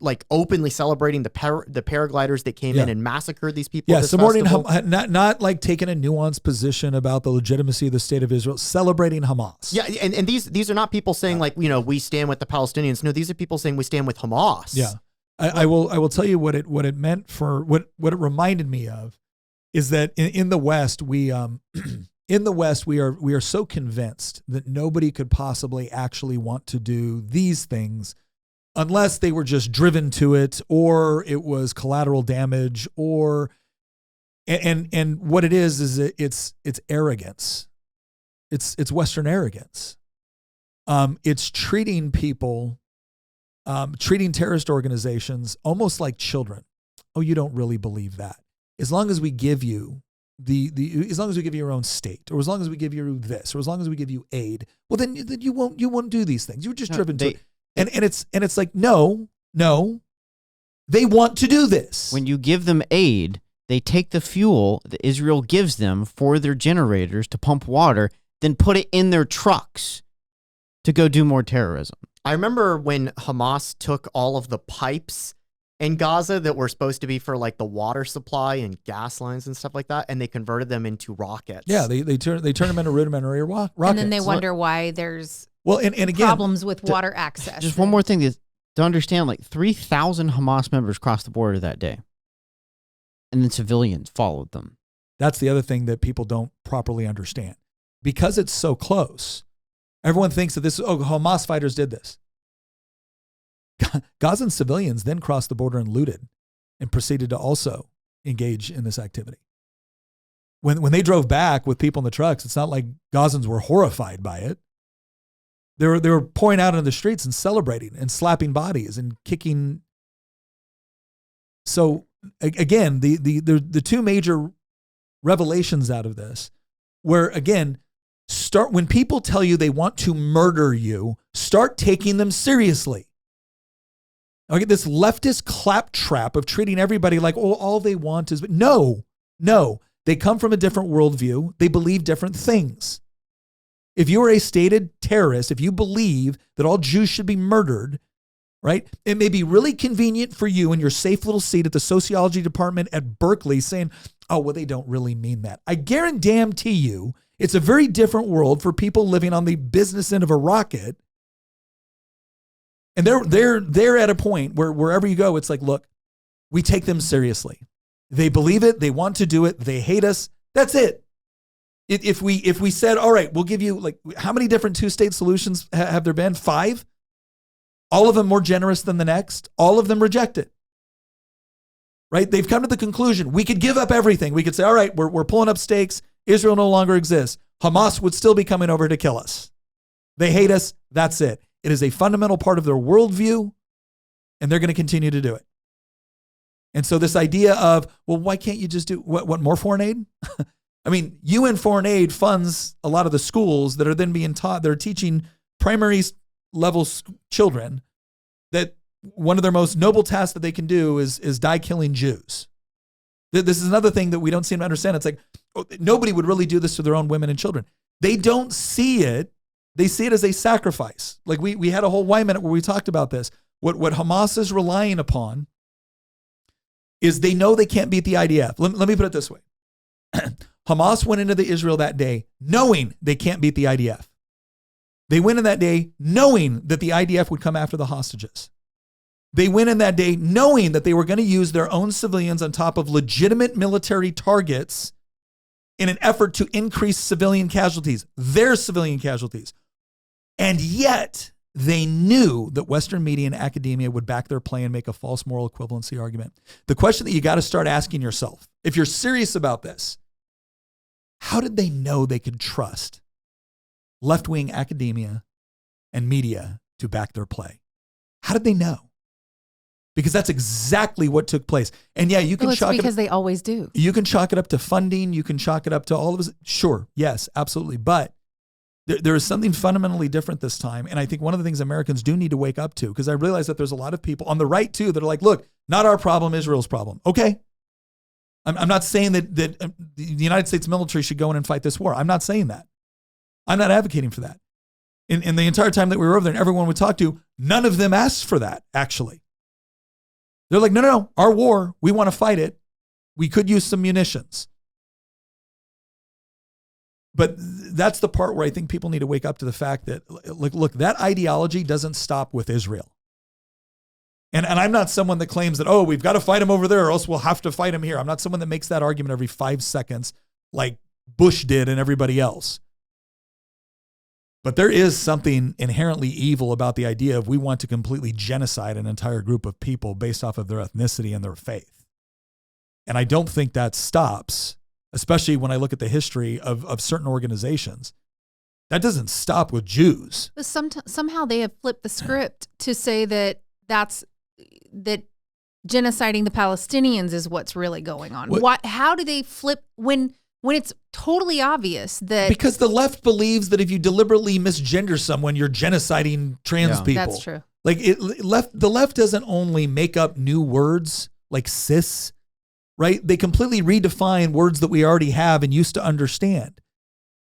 like openly celebrating the paragliders that came in and massacred these people. Yeah, supporting Hamas, not like taking a nuanced position about the legitimacy of the state of Israel, celebrating Hamas. Yeah, and these are not people saying like, we stand with the Palestinians. No, these are people saying we stand with Hamas. Yeah. I will tell you what it meant for what it reminded me of is that in the West we are so convinced that nobody could possibly actually want to do these things unless they were just driven to it, or it was collateral damage, or and what it is it's arrogance. It's Western arrogance. It's treating people, treating terrorist organizations almost like children. Oh, you don't really believe that. As long as we give you as long as we give you your own state, or as long as we give you this, or as long as we give you aid, well, then you won't do these things. You're just driven to it. And it's like, no, they want to do this. When you give them aid, they take the fuel that Israel gives them for their generators to pump water, then put it in their trucks to go do more terrorism. I remember when Hamas took all of the pipes in Gaza that were supposed to be for like the water supply and gas lines and stuff like that, and they converted them into rockets. Yeah, they turn them into rudimentary rockets. And then they wonder why there's and again, problems with water access. Just one more thing to understand, like 3,000 Hamas members crossed the border that day. And then civilians followed them. That's the other thing that people don't properly understand. Because it's so close, everyone thinks that Hamas fighters did this. Gazan civilians then crossed the border and looted and proceeded to also engage in this activity. When they drove back with people in the trucks, it's not like Gazans were horrified by it. They were pouring out into the streets and celebrating and slapping bodies and kicking. So again, the two major revelations out of this, where again, when people tell you they want to murder you, start taking them seriously. Okay, this leftist claptrap of treating everybody like, all they want is, no, they come from a different worldview. They believe different things. If you are a stated terrorist, if you believe that all Jews should be murdered, right, it may be really convenient for you in your safe little seat at the sociology department at Berkeley saying, oh, well, they don't really mean that. I guarantee you it's a very different world for people living on the business end of a rocket. And they're at a point where wherever you go, it's like, look, we take them seriously. They believe it. They want to do it. They hate us. That's it. If we said, all right, we'll give you, like, how many different two-state solutions have there been? 5? All of them more generous than the next. All of them reject it. Right? They've come to the conclusion, we could give up everything. We could say, all right, we're pulling up stakes. Israel no longer exists. Hamas would still be coming over to kill us. They hate us. That's it. It is a fundamental part of their worldview, and they're going to continue to do it. And so this idea of, well, why can't you just do what more foreign aid? I mean, UN foreign aid funds a lot of the schools that are then being taught, they're teaching primary level children that one of their most noble tasks that they can do is die killing Jews. This is another thing that we don't seem to understand. It's like, nobody would really do this to their own women and children. They don't see it. They see it as a sacrifice. Like we had a whole Y minute where we talked about this. What Hamas is relying upon is they know they can't beat the IDF. Let me put it this way. Hamas went into the Israel that day knowing they can't beat the IDF. They went in that day knowing that the IDF would come after the hostages. They went in that day knowing that they were going to use their own civilians on top of legitimate military targets in an effort to increase civilian casualties, their civilian casualties. And yet they knew that Western media and academia would back their play and make a false moral equivalency argument. The question that you got to start asking yourself, if you're serious about this, how did they know they could trust left-wing academia and media to back their play? How did they know? Because that's exactly what took place. And yeah, you can chalk it because they always do. You can chalk it up to funding. You can chalk it up to all of us. Sure. Yes, absolutely. But there is something fundamentally different this time. And I think one of the things Americans do need to wake up to, because I realize that there's a lot of people on the right too that are like, look, not our problem, Israel's problem. Okay. I'm not saying that the United States military should go in and fight this war. I'm not saying that. I'm not advocating for that. In the entire time that we were over there and everyone we talked to, none of them asked for that, actually. They're like, no, our war, we want to fight it. We could use some munitions. But that's the part where I think people need to wake up to the fact that, look, that ideology doesn't stop with Israel. And I'm not someone that claims that, we've got to fight them over there or else we'll have to fight them here. I'm not someone that makes that argument every 5 seconds like Bush did and everybody else. But there is something inherently evil about the idea of we want to completely genocide an entire group of people based off of their ethnicity and their faith. And I don't think that stops, especially when I look at the history of certain organizations. That doesn't stop with Jews. But somehow they have flipped the script to say that genociding the Palestinians is what's really going on. How do they flip when it's totally obvious that... Because the left believes that if you deliberately misgender someone, you're genociding trans people. That's true. Like the left doesn't only make up new words like cis, right? They completely redefine words that we already have and used to understand,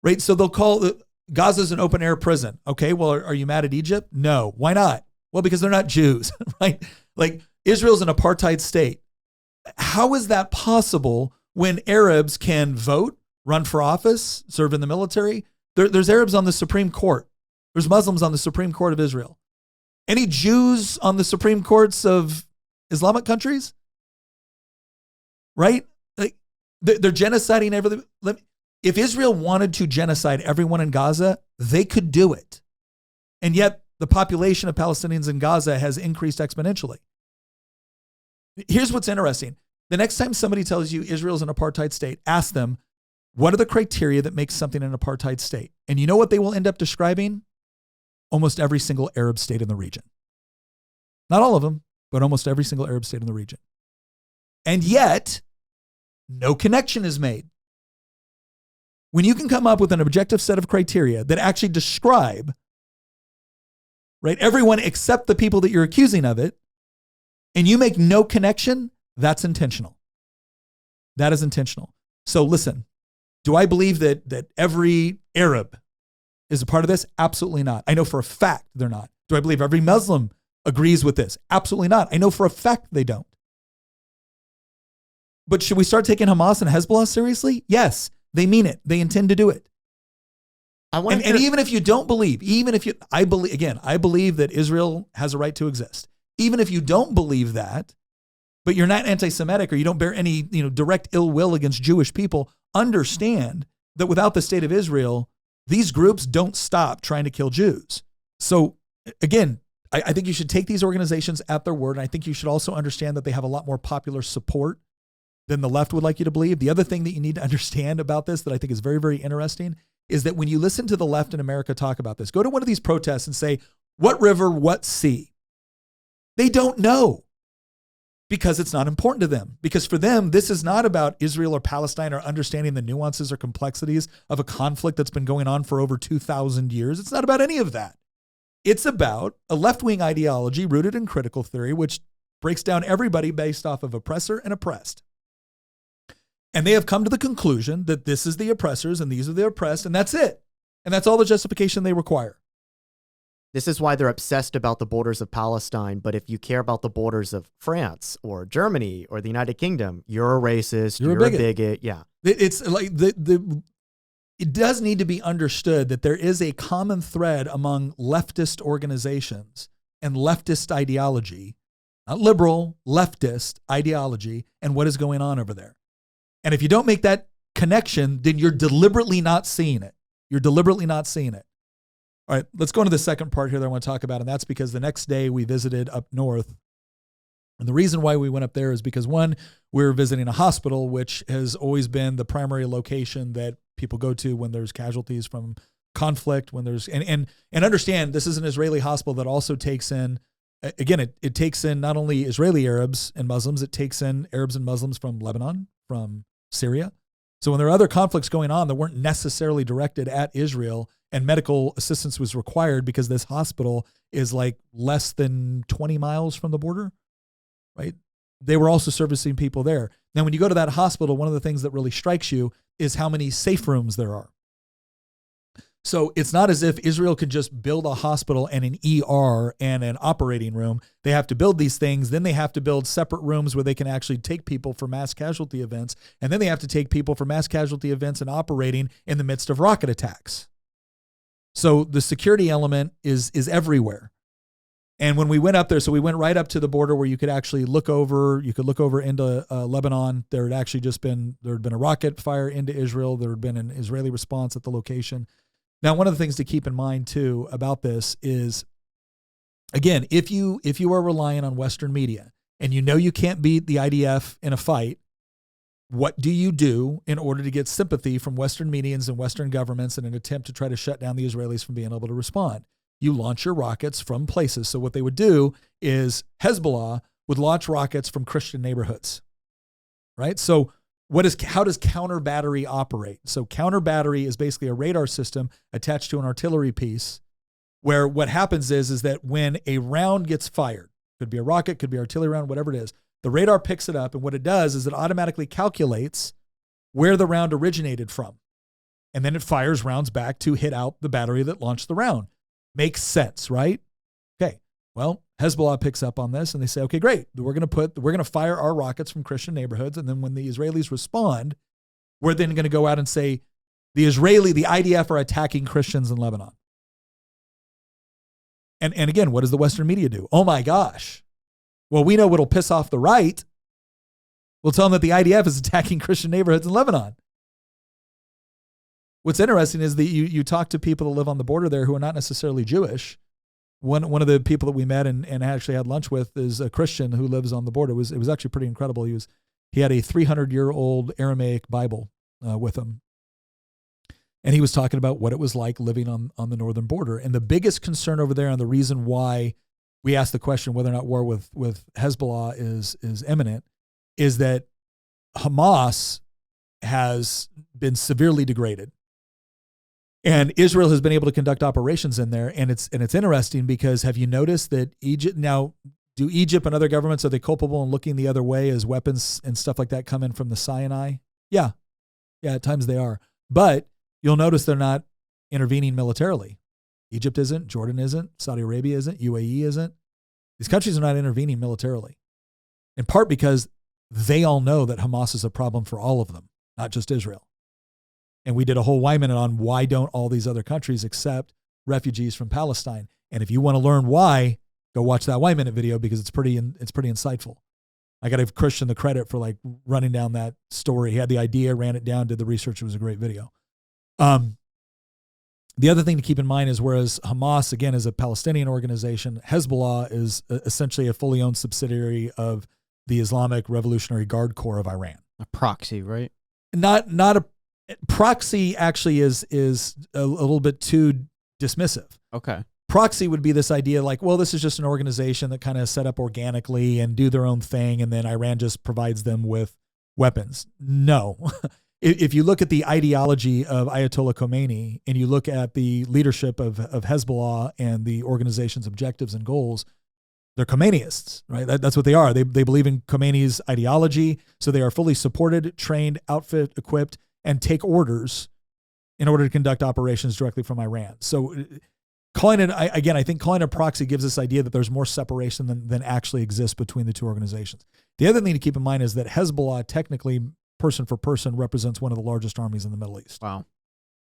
right? So they'll call Gaza's an open air prison. Okay, well, are you mad at Egypt? No. Why not? Well, because they're not Jews, right? Like Israel's an apartheid state. How is that possible when Arabs can vote, run for office, serve in the military? There's Arabs on the Supreme Court. There's Muslims on the Supreme Court of Israel. Any Jews on the Supreme Courts of Islamic countries? Right? Like they're genociding everything. If Israel wanted to genocide everyone in Gaza, they could do it. And yet the population of Palestinians in Gaza has increased exponentially. Here's what's interesting. The next time somebody tells you Israel's an apartheid state, ask them, what are the criteria that makes something an apartheid state? And you know what they will end up describing? Almost every single Arab state in the region. Not all of them, but almost every single Arab state in the region. And yet, no connection is made. When you can come up with an objective set of criteria that actually describe, right, everyone except the people that you're accusing of it, and you make no connection, that's intentional. That is intentional. So listen, do I believe that every Arab is a part of this? Absolutely not. I know for a fact they're not. Do I believe every Muslim agrees with this? Absolutely not. I know for a fact they don't. But should we start taking Hamas and Hezbollah seriously? Yes, they mean it. They intend to do it. And even if you don't believe, I believe that Israel has a right to exist. Even if you don't believe that, but you're not anti-Semitic or you don't bear any, direct ill will against Jewish people, understand that without the state of Israel, these groups don't stop trying to kill Jews. So again, I think you should take these organizations at their word. And I think you should also understand that they have a lot more popular support than the left would like you to believe. The other thing that you need to understand about this that I think is very, very interesting is that when you listen to the left in America talk about this, go to one of these protests and say, what river, what sea? They don't know. Because it's not important to them. Because for them, this is not about Israel or Palestine or understanding the nuances or complexities of a conflict that's been going on for over 2,000 years. It's not about any of that. It's about a left-wing ideology rooted in critical theory, which breaks down everybody based off of oppressor and oppressed. And they have come to the conclusion that this is the oppressors and these are the oppressed, and that's it. And that's all the justification they require. This is why they're obsessed about the borders of Palestine. But if you care about the borders of France or Germany or the United Kingdom, you're a racist, you're a bigot. Yeah. It's like it does need to be understood that there is a common thread among leftist organizations and leftist ideology, not liberal, leftist ideology, and what is going on over there. And if you don't make that connection, then you're deliberately not seeing it. You're deliberately not seeing it. All right, let's go into the second part here that I want to talk about, and that's because the next day we visited up north. And the reason why we went up there is because, one, we were visiting a hospital, which has always been the primary location that people go to when there's casualties from conflict, when there's, and understand this is an Israeli hospital that also takes in, again, it takes in not only Israeli Arabs and Muslims, it takes in Arabs and Muslims from Lebanon, from Syria. So when there are other conflicts going on that weren't necessarily directed at Israel, and medical assistance was required because this hospital is like less than 20 miles from the border, right? They were also servicing people there. Now, when you go to that hospital, one of the things that really strikes you is how many safe rooms there are. So it's not as if Israel could just build a hospital and an ER and an operating room. They have to build these things. Then they have to build separate rooms where they can actually take people for mass casualty events. And then they have to take people for mass casualty events and operating in the midst of rocket attacks. So the security element is everywhere. And when we went up there, so we went right up to the border where you could actually look over into Lebanon. There had been a rocket fire into Israel. There had been an Israeli response at the location. Now, one of the things to keep in mind too about this is, again, if you are relying on Western media and you know you can't beat the IDF in a fight, what do you do in order to get sympathy from Western medians and Western governments in an attempt to try to shut down the Israelis from being able to respond? You launch your rockets from places. So what they would do is Hezbollah would launch rockets from Christian neighborhoods, right? So how does counter battery operate? So counter battery is basically a radar system attached to an artillery piece, where what happens is that when a round gets fired, could be a rocket, could be artillery round, whatever it is, the radar picks it up, and what it does is it automatically calculates where the round originated from. And then it fires rounds back to hit out the battery that launched the round. Makes sense, right? Okay. Well, Hezbollah picks up on this and they say, okay, great. We're going to fire our rockets from Christian neighborhoods. And then when the Israelis respond, we're then going to go out and say the IDF are attacking Christians in Lebanon. And again, what does the Western media do? Oh my gosh. Well, we know what'll piss off the right. We'll tell them that the IDF is attacking Christian neighborhoods in Lebanon. What's interesting is that you talk to people that live on the border there who are not necessarily Jewish. One of the people that we met and actually had lunch with is a Christian who lives on the border. It was actually pretty incredible. He had a 300-year-old Aramaic Bible with him. And he was talking about what it was like living on the northern border. And the biggest concern over there, and the reason why we asked the question whether or not war with Hezbollah is imminent, is that Hamas has been severely degraded. And Israel has been able to conduct operations in there. And it's interesting because have you noticed that do Egypt and other governments, are they culpable in looking the other way as weapons and stuff like that come in from the Sinai? Yeah, at times they are. But you'll notice they're not intervening militarily. Egypt isn't, Jordan isn't, Saudi Arabia isn't, UAE isn't. These countries are not intervening militarily, in part because they all know that Hamas is a problem for all of them, not just Israel. And we did a whole Y-minute on why don't all these other countries accept refugees from Palestine. And if you want to learn why, go watch that Y-minute video because it's pretty insightful. I got to give Christian the credit for like running down that story. He had the idea, ran it down, did the research. It was a great video. The other thing to keep in mind is whereas Hamas, again, is a Palestinian organization, Hezbollah is essentially a fully owned subsidiary of the Islamic Revolutionary Guard Corps of Iran. A proxy, right? Not a proxy actually is a little bit too dismissive. Okay. Proxy would be this idea like, well, this is just an organization that kind of set up organically and do their own thing, and then Iran just provides them with weapons. No. If you look at the ideology of Ayatollah Khomeini and you look at the leadership of Hezbollah and the organization's objectives and goals, they're Khomeinists, right? That's what they are. They believe in Khomeini's ideology, so they are fully supported, trained, outfit, equipped, and take orders in order to conduct operations directly from Iran. So calling it, again, I think calling it a proxy gives this idea that there's more separation than actually exists between the two organizations. The other thing to keep in mind is that Hezbollah technically, person for person, represents one of the largest armies in the Middle East. Wow.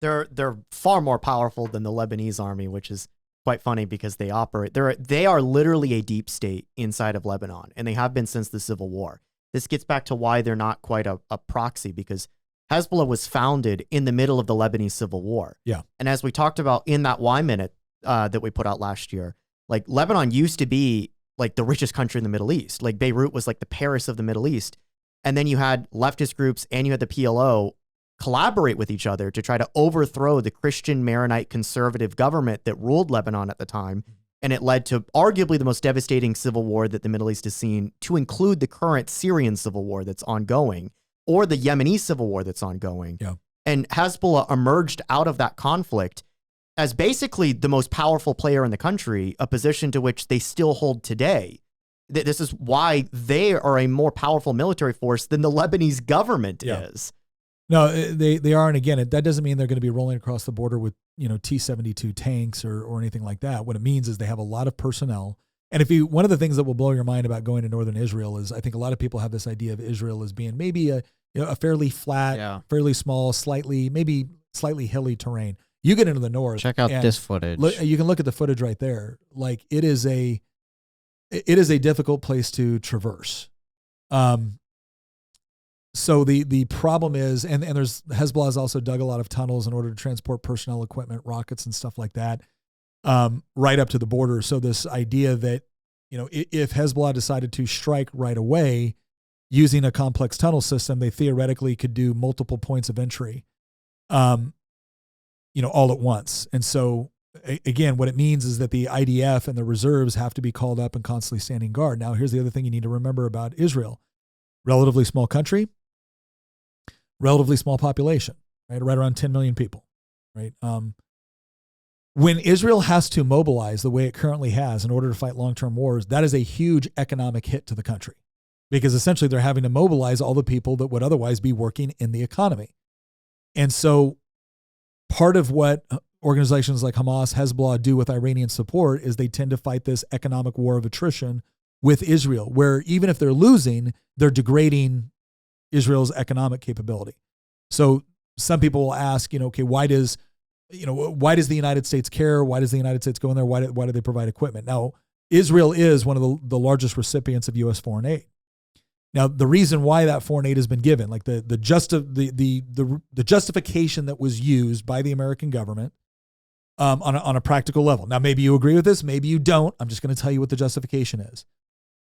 They're far more powerful than the Lebanese army, which is quite funny because they are literally a deep state inside of Lebanon, and they have been since the Civil War. This gets back to why they're not quite a proxy, because Hezbollah was founded in the middle of the Lebanese Civil War. Yeah. And as we talked about in that Y-minute that we put out last year, like Lebanon used to be like the richest country in the Middle East. Like Beirut was like the Paris of the Middle East. And then you had leftist groups and you had the PLO collaborate with each other to try to overthrow the Christian Maronite conservative government that ruled Lebanon at the time. And it led to arguably the most devastating civil war that the Middle East has seen, to include the current Syrian civil war that's ongoing, or the Yemeni civil war that's ongoing. Yeah. And Hezbollah emerged out of that conflict as basically the most powerful player in the country, a position to which they still hold today. This is why they are a more powerful military force than the Lebanese government is. No, they are, and again, that doesn't mean they're going to be rolling across the border with T-72 tanks or anything like that. What it means is they have a lot of personnel. And one of the things that will blow your mind about going to northern Israel is I think a lot of people have this idea of Israel as being maybe a fairly flat, fairly small, maybe slightly hilly terrain. You get into the north. Check out this footage. You can look at the footage right there. Like it is a difficult place to traverse. So the problem is, and there's Hezbollah has also dug a lot of tunnels in order to transport personnel, equipment, rockets, and stuff like that, right up to the border. So this idea that, if Hezbollah decided to strike right away using a complex tunnel system, they theoretically could do multiple points of entry, all at once. And so again, what it means is that the IDF and the reserves have to be called up and constantly standing guard. Now, here's the other thing you need to remember about Israel. Relatively small country, relatively small population, right around 10 million people, right? When Israel has to mobilize the way it currently has in order to fight long-term wars, that is a huge economic hit to the country because essentially they're having to mobilize all the people that would otherwise be working in the economy. And so part of what organizations like Hamas, Hezbollah do with Iranian support is they tend to fight this economic war of attrition with Israel, where even if they're losing, they're degrading Israel's economic capability. So some people will ask, okay, why does the United States care? Why does the United States go in there? Why do they provide equipment? Now, Israel is one of the largest recipients of U.S. foreign aid. Now, the reason why that foreign aid has been given, like the justification that was used by the American government on a practical level. Now, maybe you agree with this, maybe you don't. I'm just going to tell you what the justification is.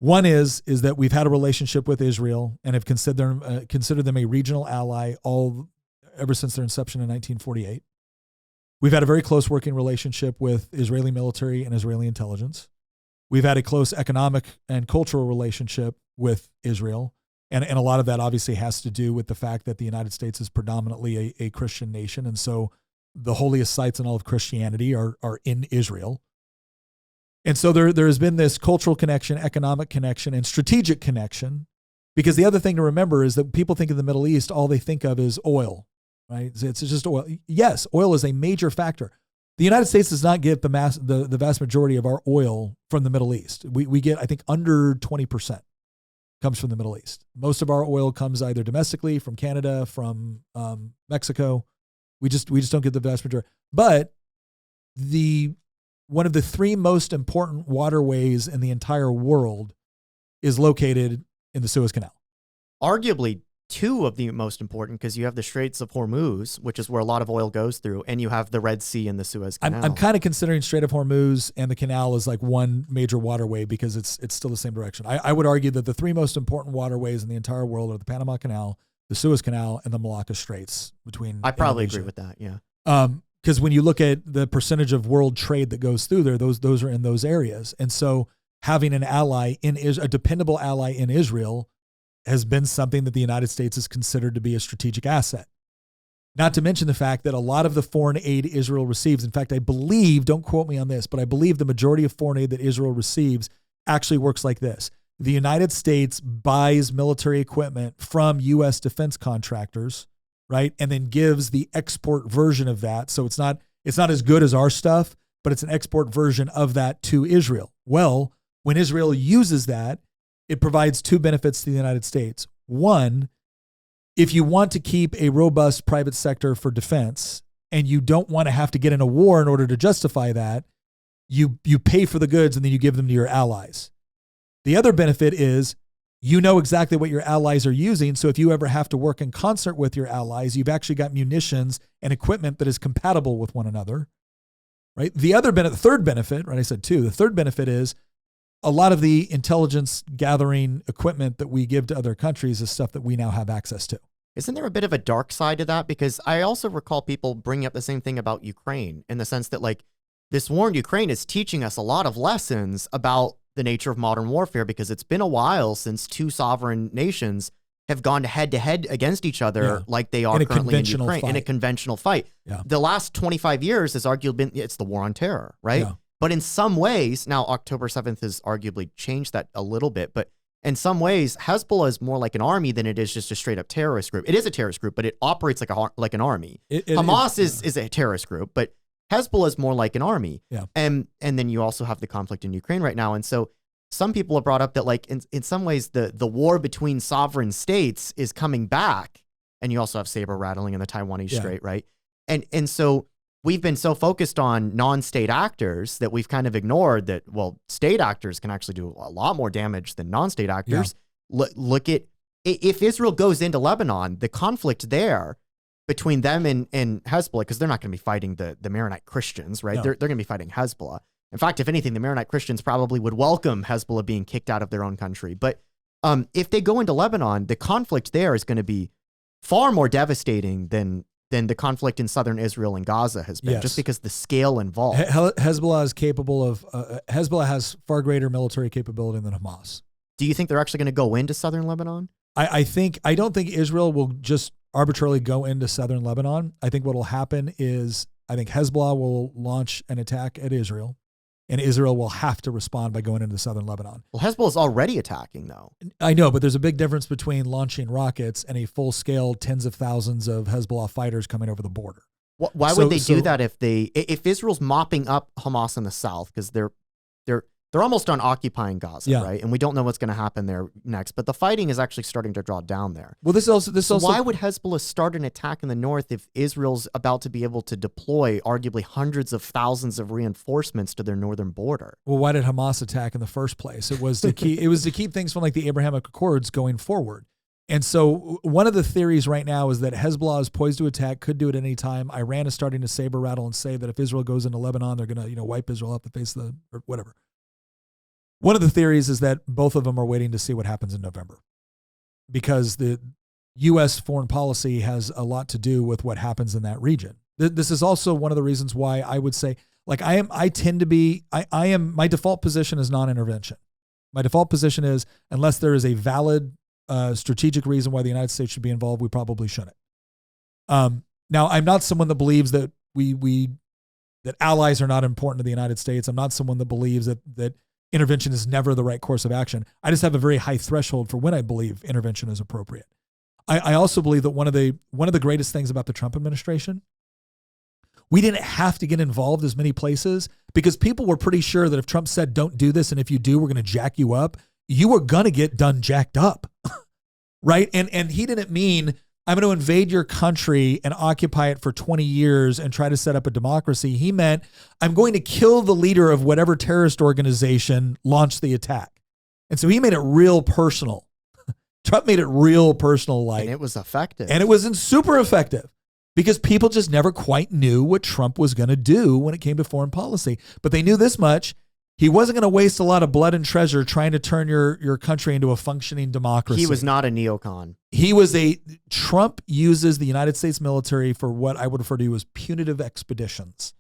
One is that we've had a relationship with Israel and have considered them a regional ally ever since their inception in 1948. We've had a very close working relationship with Israeli military and Israeli intelligence. We've had a close economic and cultural relationship with Israel. And a lot of that obviously has to do with the fact that the United States is predominantly a Christian nation. And so the holiest sites in all of Christianity are in Israel. And so there has been this cultural connection, economic connection, and strategic connection, because the other thing to remember is that people think of the Middle East, all they think of is oil, right? It's just oil. Yes, oil is a major factor. The United States does not get the vast majority of our oil from the Middle East. We get, I think, under 20% comes from the Middle East. Most of our oil comes either domestically from Canada, from Mexico. We just don't get the vast majority. But one of the three most important waterways in the entire world is located in the Suez Canal. Arguably two of the most important, because you have the Straits of Hormuz, which is where a lot of oil goes through, and you have the Red Sea and the Suez Canal. I'm kind of considering Strait of Hormuz and the canal as like one major waterway because it's still the same direction. I would argue that the three most important waterways in the entire world are the Panama Canal, the Suez Canal, and the Malacca Straits between I probably Indonesia. Agree with that, yeah. Because when you look at the percentage of world trade that goes through there, those are in those areas. And so having an ally a dependable ally in Israel has been something that the United States has considered to be a strategic asset. Not to mention the fact that a lot of the foreign aid Israel receives, in fact, I believe, don't quote me on this, but I believe the majority of foreign aid that Israel receives actually works like this. The United States buys military equipment from U.S. defense contractors, right? And then gives the export version of that. So it's not as good as our stuff, but it's an export version of that to Israel. Well, when Israel uses that, it provides two benefits to the United States. One, if you want to keep a robust private sector for defense and you don't want to have to get in a war in order to justify that, you pay for the goods and then you give them to your allies. The other benefit is you know exactly what your allies are using. So if you ever have to work in concert with your allies, you've actually got munitions and equipment that is compatible with one another, right? The third benefit, right? I said two. The third benefit is a lot of the intelligence gathering equipment that we give to other countries is stuff that we now have access to. Isn't there a bit of a dark side to that? Because I also recall people bringing up the same thing about Ukraine in the sense that like this war in Ukraine is teaching us a lot of lessons about the nature of modern warfare, because it's been a while since two sovereign nations have gone head to head against each other like they are currently in Ukraine in a conventional fight. Yeah. The last 25 years has arguably been, it's the war on terror, right? Yeah. But in some ways, now October 7th has arguably changed that a little bit, but in some ways, Hezbollah is more like an army than it is just a straight up terrorist group. It is a terrorist group, but it operates like an army. Hamas is a terrorist group, but Hezbollah is more like an army. Yeah. And then you also have the conflict in Ukraine right now. And so some people have brought up that like in some ways the war between sovereign states is coming back. And you also have saber rattling in the Taiwanese Strait, right? And so we've been so focused on non-state actors that we've kind of ignored that, well, state actors can actually do a lot more damage than non-state actors. Look at, if Israel goes into Lebanon, the conflict there between them and Hezbollah, because they're not going to be fighting the Maronite Christians, right? No. They're going to be fighting Hezbollah. In fact, if anything, the Maronite Christians probably would welcome Hezbollah being kicked out of their own country. But if they go into Lebanon, the conflict there is going to be far more devastating than the conflict in southern Israel and Gaza has been, just because the scale involved. Hezbollah is capable of, Hezbollah has far greater military capability than Hamas. Do you think they're actually going to go into southern Lebanon? I don't think Israel will just arbitrarily go into southern Lebanon. I think what will happen is, I think Hezbollah will launch an attack at Israel, and Israel will have to respond by going into southern Lebanon. Well, Hezbollah is already attacking, though. I know, but there's a big difference between launching rockets and a full-scale tens of thousands of Hezbollah fighters coming over the border. Why would they do that if Israel's mopping up Hamas in the south, because they're almost done occupying Gaza, right? And we don't know what's going to happen there next. But the fighting is actually starting to draw down there. Well, this also why would Hezbollah start an attack in the north if Israel's about to be able to deploy arguably hundreds of thousands of reinforcements to their northern border? Well, why did Hamas attack in the first place? It was to keep things from like the Abrahamic Accords going forward. And so one of the theories right now is that Hezbollah is poised to attack, could do it at any time. Iran is starting to saber rattle and say that if Israel goes into Lebanon, they're going to wipe Israel off the face of or whatever. One of the theories is that both of them are waiting to see what happens in November, because the U.S. foreign policy has a lot to do with what happens in that region. This is also one of the reasons why I would say, like, my default position is non-intervention. My default position is, unless there is a valid strategic reason why the United States should be involved, we probably shouldn't. Now, I'm not someone that believes that that allies are not important to the United States. I'm not someone that believes that intervention is never the right course of action. I just have a very high threshold for when I believe intervention is appropriate. I also believe that one of the greatest things about the Trump administration, we didn't have to get involved as many places, because people were pretty sure that if Trump said, don't do this, and if you do, we're going to jack you up, you were going to get done jacked up, right? And he didn't mean, I'm going to invade your country and occupy it for 20 years and try to set up a democracy. He meant, I'm going to kill the leader of whatever terrorist organization launched the attack. And so he made it real personal. Trump made it real personal, and it was effective. And it was super effective, because people just never quite knew what Trump was going to do when it came to foreign policy. But they knew this much: he wasn't going to waste a lot of blood and treasure trying to turn your country into a functioning democracy. He was not a neocon. Trump uses the United States military for what I would refer to as punitive expeditions.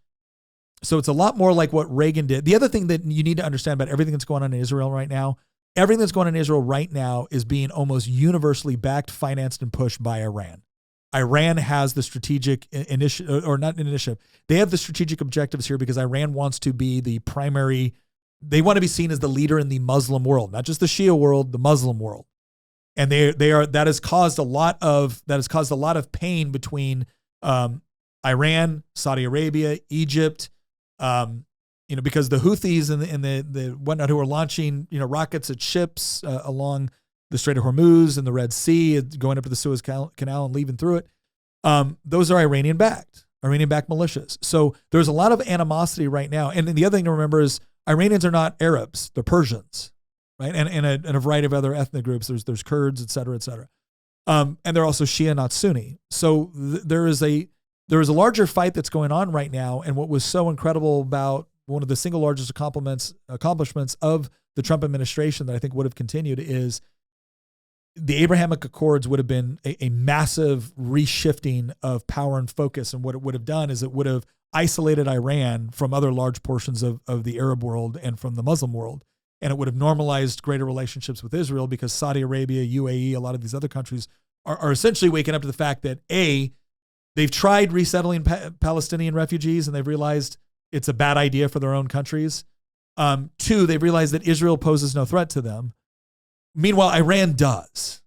So it's a lot more like what Reagan did. The other thing that you need to understand about everything that's going on in Israel right now, everything that's going on in Israel right now is being almost universally backed, financed, and pushed by Iran. Iran has the strategic initiative, or not initiative. They have the strategic objectives here because Iran wants to be the primary. They want to be seen as the leader in the Muslim world, not just the Shia world, the Muslim world. And that has caused a lot of pain between Iran, Saudi Arabia, Egypt, because the Houthis and the whatnot, who are launching rockets at ships along the Strait of Hormuz and the Red Sea, going up to the Suez Canal and leaving through it. Those are Iranian-backed militias. So there's a lot of animosity right now. And then the other thing to remember is Iranians are not Arabs; they're Persians, right? And a variety of other ethnic groups. There's Kurds, et cetera, et cetera. And they're also Shia, not Sunni. So there is a larger fight that's going on right now. And what was so incredible about one of the single largest accomplishments of the Trump administration that I think would have continued is the Abrahamic Accords would have been a massive reshifting of power and focus. And what it would have done is it would have isolated Iran from other large portions of the Arab world and from the Muslim world. And it would have normalized greater relationships with Israel, because Saudi Arabia, UAE, a lot of these other countries are essentially waking up to the fact that they've tried resettling Palestinian refugees and they've realized it's a bad idea for their own countries. Two, they've realized that Israel poses no threat to them. Meanwhile, Iran does.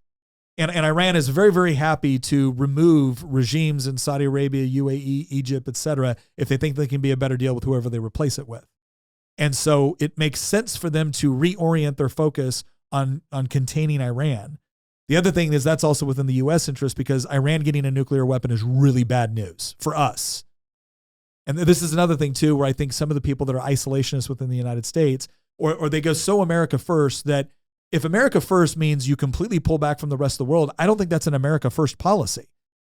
And Iran is very, very happy to remove regimes in Saudi Arabia, UAE, Egypt, etc., if they think they can be a better deal with whoever they replace it with. And so it makes sense for them to reorient their focus on containing Iran. The other thing is that's also within the U.S. interest, because Iran getting a nuclear weapon is really bad news for us. And this is another thing, too, where I think some of the people that are isolationists within the United States, or they go so America first that if America first means you completely pull back from the rest of the world, I don't think that's an America first policy.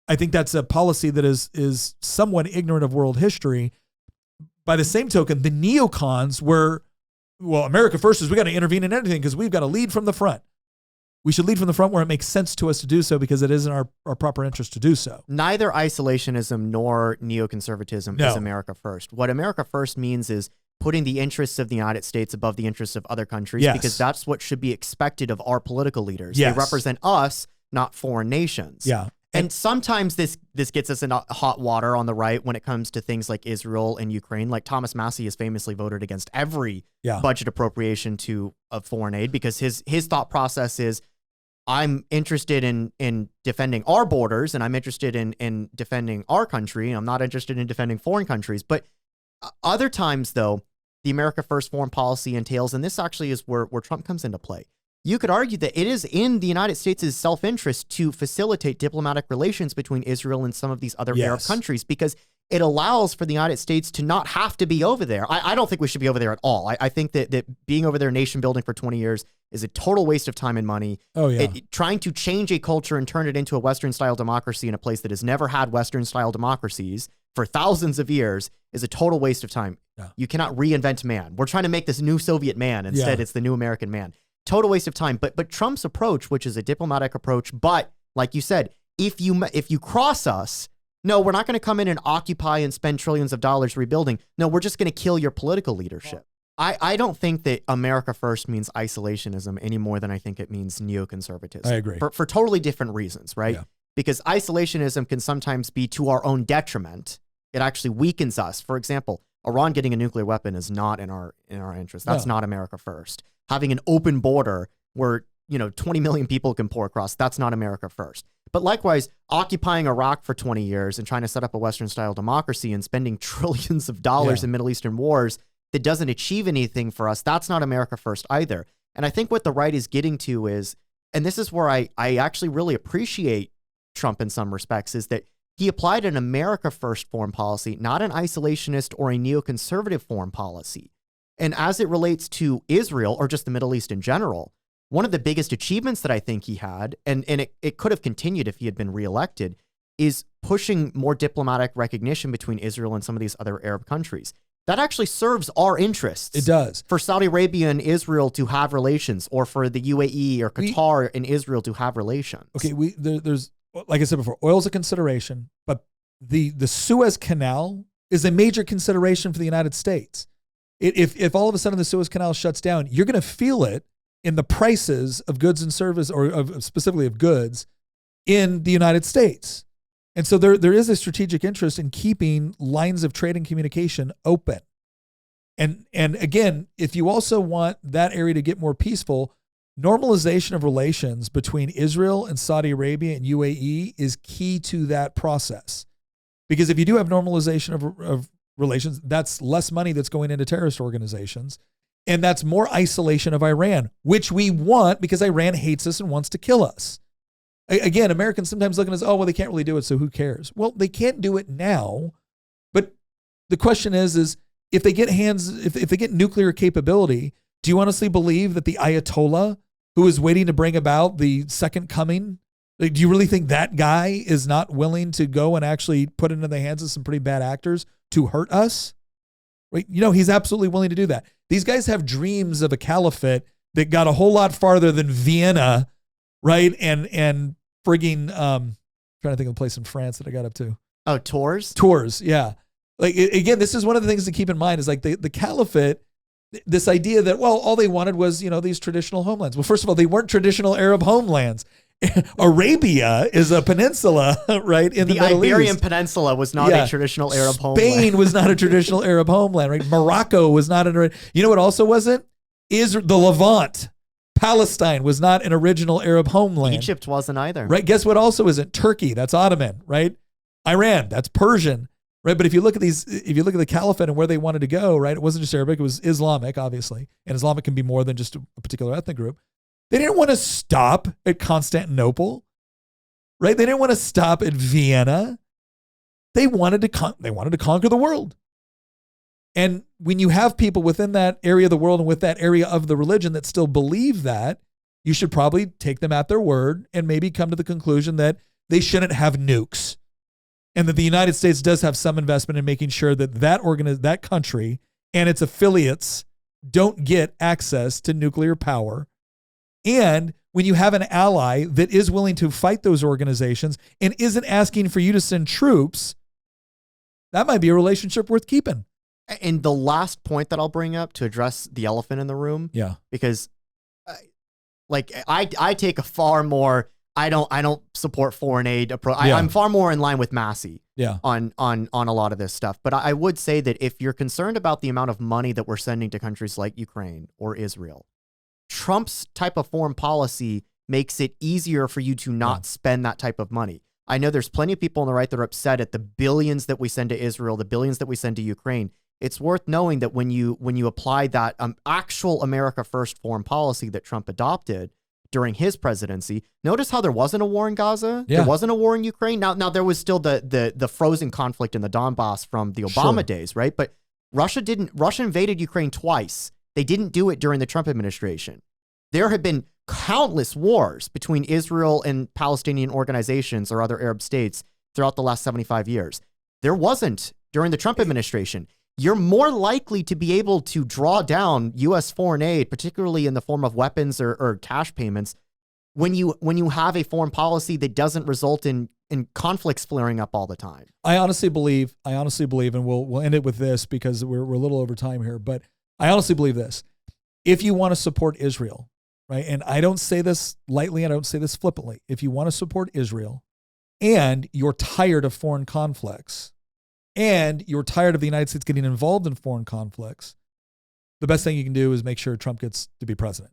I think that's a policy that is somewhat ignorant of world history. By the same token, the neocons were, well, America first is we got to intervene in anything because we've got to lead from the front. We should lead from the front where it makes sense to us to do so because it is in our proper interest to do so. Neither isolationism nor neoconservatism is America first. What America first means is putting the interests of the United States above the interests of other countries, because that's what should be expected of our political leaders. They represent us, not foreign nations. Yeah. And sometimes this gets us in hot water on the right when it comes to things like Israel and Ukraine. Like Thomas Massie has famously voted against every budget appropriation of foreign aid because his thought process is, I'm interested in defending our borders and I'm interested in defending our country. I'm not interested in defending foreign countries. But other times, though, the America First foreign policy entails, and this actually is where Trump comes into play. You could argue that it is in the United States' self-interest to facilitate diplomatic relations between Israel and some of these other Arab countries because it allows for the United States to not have to be over there. I don't think we should be over there at all. I think that being over there nation building for 20 years is a total waste of time and money. Oh, yeah. Trying to change a culture and turn it into a Western-style democracy in a place that has never had Western-style democracies for thousands of years is a total waste of time. Yeah. You cannot reinvent man. We're trying to make this new Soviet man. Instead, it's the new American man. Total waste of time. But Trump's approach, which is a diplomatic approach, but like you said, if you cross us, no, we're not going to come in and occupy and spend trillions of dollars rebuilding. No, we're just going to kill your political leadership. I don't think that America first means isolationism any more than I think it means neoconservatism. I agree. For totally different reasons, right? Yeah. Because isolationism can sometimes be to our own detriment. It actually weakens us. For example, Iran getting a nuclear weapon is not in our interest. That's not America first. Having an open border where 20 million people can pour across, that's not America first. But likewise, occupying Iraq for 20 years and trying to set up a Western-style democracy and spending trillions of dollars in Middle Eastern wars that doesn't achieve anything for us, that's not America first either. And I think what the right is getting to is, and this is where I actually really appreciate Trump in some respects, is that he applied an America first foreign policy, not an isolationist or a neoconservative foreign policy. And as it relates to Israel or just the Middle East in general, one of the biggest achievements that I think he had, and it could have continued if he had been reelected, is pushing more diplomatic recognition between Israel and some of these other Arab countries. That actually serves our interests. It does. For Saudi Arabia and Israel to have relations, or for the UAE or Qatar and Israel to have relations. Okay, there's, like I said before, oil's a consideration, but the Suez Canal is a major consideration for the United States. If all of a sudden the Suez Canal shuts down, you're going to feel it in the prices of goods and service, or specifically of goods in the United States. And so there is a strategic interest in keeping lines of trade and communication open. And again, if you also want that area to get more peaceful, normalization of relations between Israel and Saudi Arabia and UAE is key to that process. Because if you do have normalization of relations, that's less money that's going into terrorist organizations. And that's more isolation of Iran, which we want because Iran hates us and wants to kill us. Again, Americans sometimes look at us, oh, well, they can't really do it, so who cares? Well, they can't do it now. But the question is if they get if they get nuclear capability, do you honestly believe that the Ayatollah, who is waiting to bring about the second coming, do you really think that guy is not willing to go and actually put it into the hands of some pretty bad actors to hurt us? Right? He's absolutely willing to do that. These guys have dreams of a caliphate that got a whole lot farther than Vienna, right? And frigging, trying to think of a place in France that I got up to. Oh, Tours? Tours, yeah. Like, again, this is one of the things to keep in mind is like the caliphate, this idea that, well, all they wanted was, these traditional homelands. Well, first of all, they weren't traditional Arab homelands. Arabia is a peninsula, right? In the Middle Iberian East. Peninsula was not a traditional Arab homeland. Spain was not a traditional Arab homeland, right? Morocco was not you know what also wasn't? The Levant. Palestine was not an original Arab homeland. Egypt wasn't either. Right. Guess what also isn't? Turkey. That's Ottoman, right? Iran. That's Persian, right? But if you look at the caliphate and where they wanted to go, right? It wasn't just Arabic. It was Islamic, obviously. And Islamic can be more than just a particular ethnic group. They didn't want to stop at Constantinople, right? They didn't want to stop at Vienna. They wanted to conquer the world. And when you have people within that area of the world and with that area of the religion that still believe that, you should probably take them at their word and maybe come to the conclusion that they shouldn't have nukes, and that the United States does have some investment in making sure that that country and its affiliates don't get access to nuclear power. And when you have an ally that is willing to fight those organizations and isn't asking for you to send troops, that might be a relationship worth keeping. And the last point that I'll bring up to address the elephant in the room, because I take a far more, I don't support foreign aid approach. I'm far more in line with Massey on a lot of this stuff. But I would say that if you're concerned about the amount of money that we're sending to countries like Ukraine or Israel, Trump's type of foreign policy makes it easier for you to not spend that type of money. I know there's plenty of people on the right that are upset at the billions that we send to Israel, the billions that we send to Ukraine. It's worth knowing that when you apply that actual America First foreign policy that Trump adopted during his presidency, notice how there wasn't a war in Gaza, there wasn't a war in Ukraine. Now there was still the frozen conflict in the Donbass from the Obama days, right? But Russia invaded Ukraine twice. They didn't do it during the Trump administration. There have been countless wars between Israel and Palestinian organizations or other Arab states throughout the last 75 years. There wasn't during the Trump administration. You're more likely to be able to draw down U.S. foreign aid, particularly in the form of weapons or cash payments, when you have a foreign policy that doesn't result in conflicts flaring up all the time. I honestly believe, and we'll end it with this because we're a little over time here, but I honestly believe this. If you want to support Israel, right, and I don't say this lightly, I don't say this flippantly, if you want to support Israel and you're tired of foreign conflicts, and you're tired of the United States getting involved in foreign conflicts, the best thing you can do is make sure Trump gets to be president.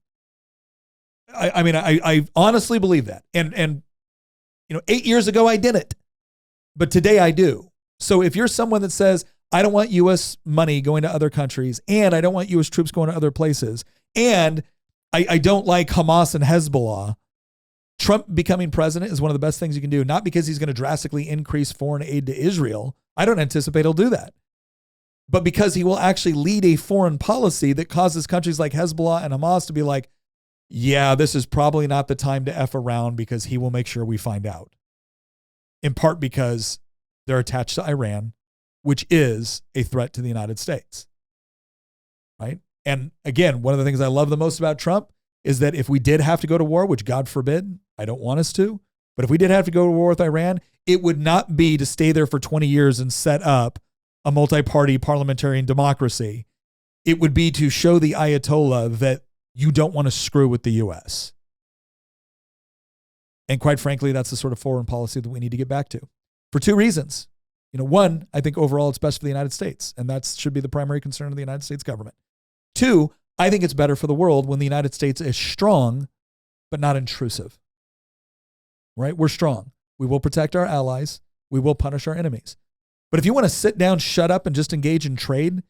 I honestly believe that. And 8 years ago, I didn't. But today I do. So if you're someone that says, I don't want U.S. money going to other countries, and I don't want U.S. troops going to other places, and I don't like Hamas and Hezbollah, Trump becoming president is one of the best things you can do, not because he's going to drastically increase foreign aid to Israel. I don't anticipate he'll do that. But because he will actually lead a foreign policy that causes countries like Hezbollah and Hamas to be like, yeah, this is probably not the time to F around, because he will make sure we find out. In part because they're attached to Iran, which is a threat to the United States. Right? And again, one of the things I love the most about Trump is that if we did have to go to war, which God forbid, I don't want us to, but if we did have to go to war with Iran, it would not be to stay there for 20 years and set up a multi-party parliamentarian democracy. It would be to show the Ayatollah that you don't want to screw with the U.S. And quite frankly, that's the sort of foreign policy that we need to get back to for two reasons. One, I think overall it's best for the United States, and that should be the primary concern of the United States government. Two, I think it's better for the world when the United States is strong, but not intrusive. Right? We're strong. We will protect our allies. We will punish our enemies. But if you want to sit down, shut up, and just engage in trade,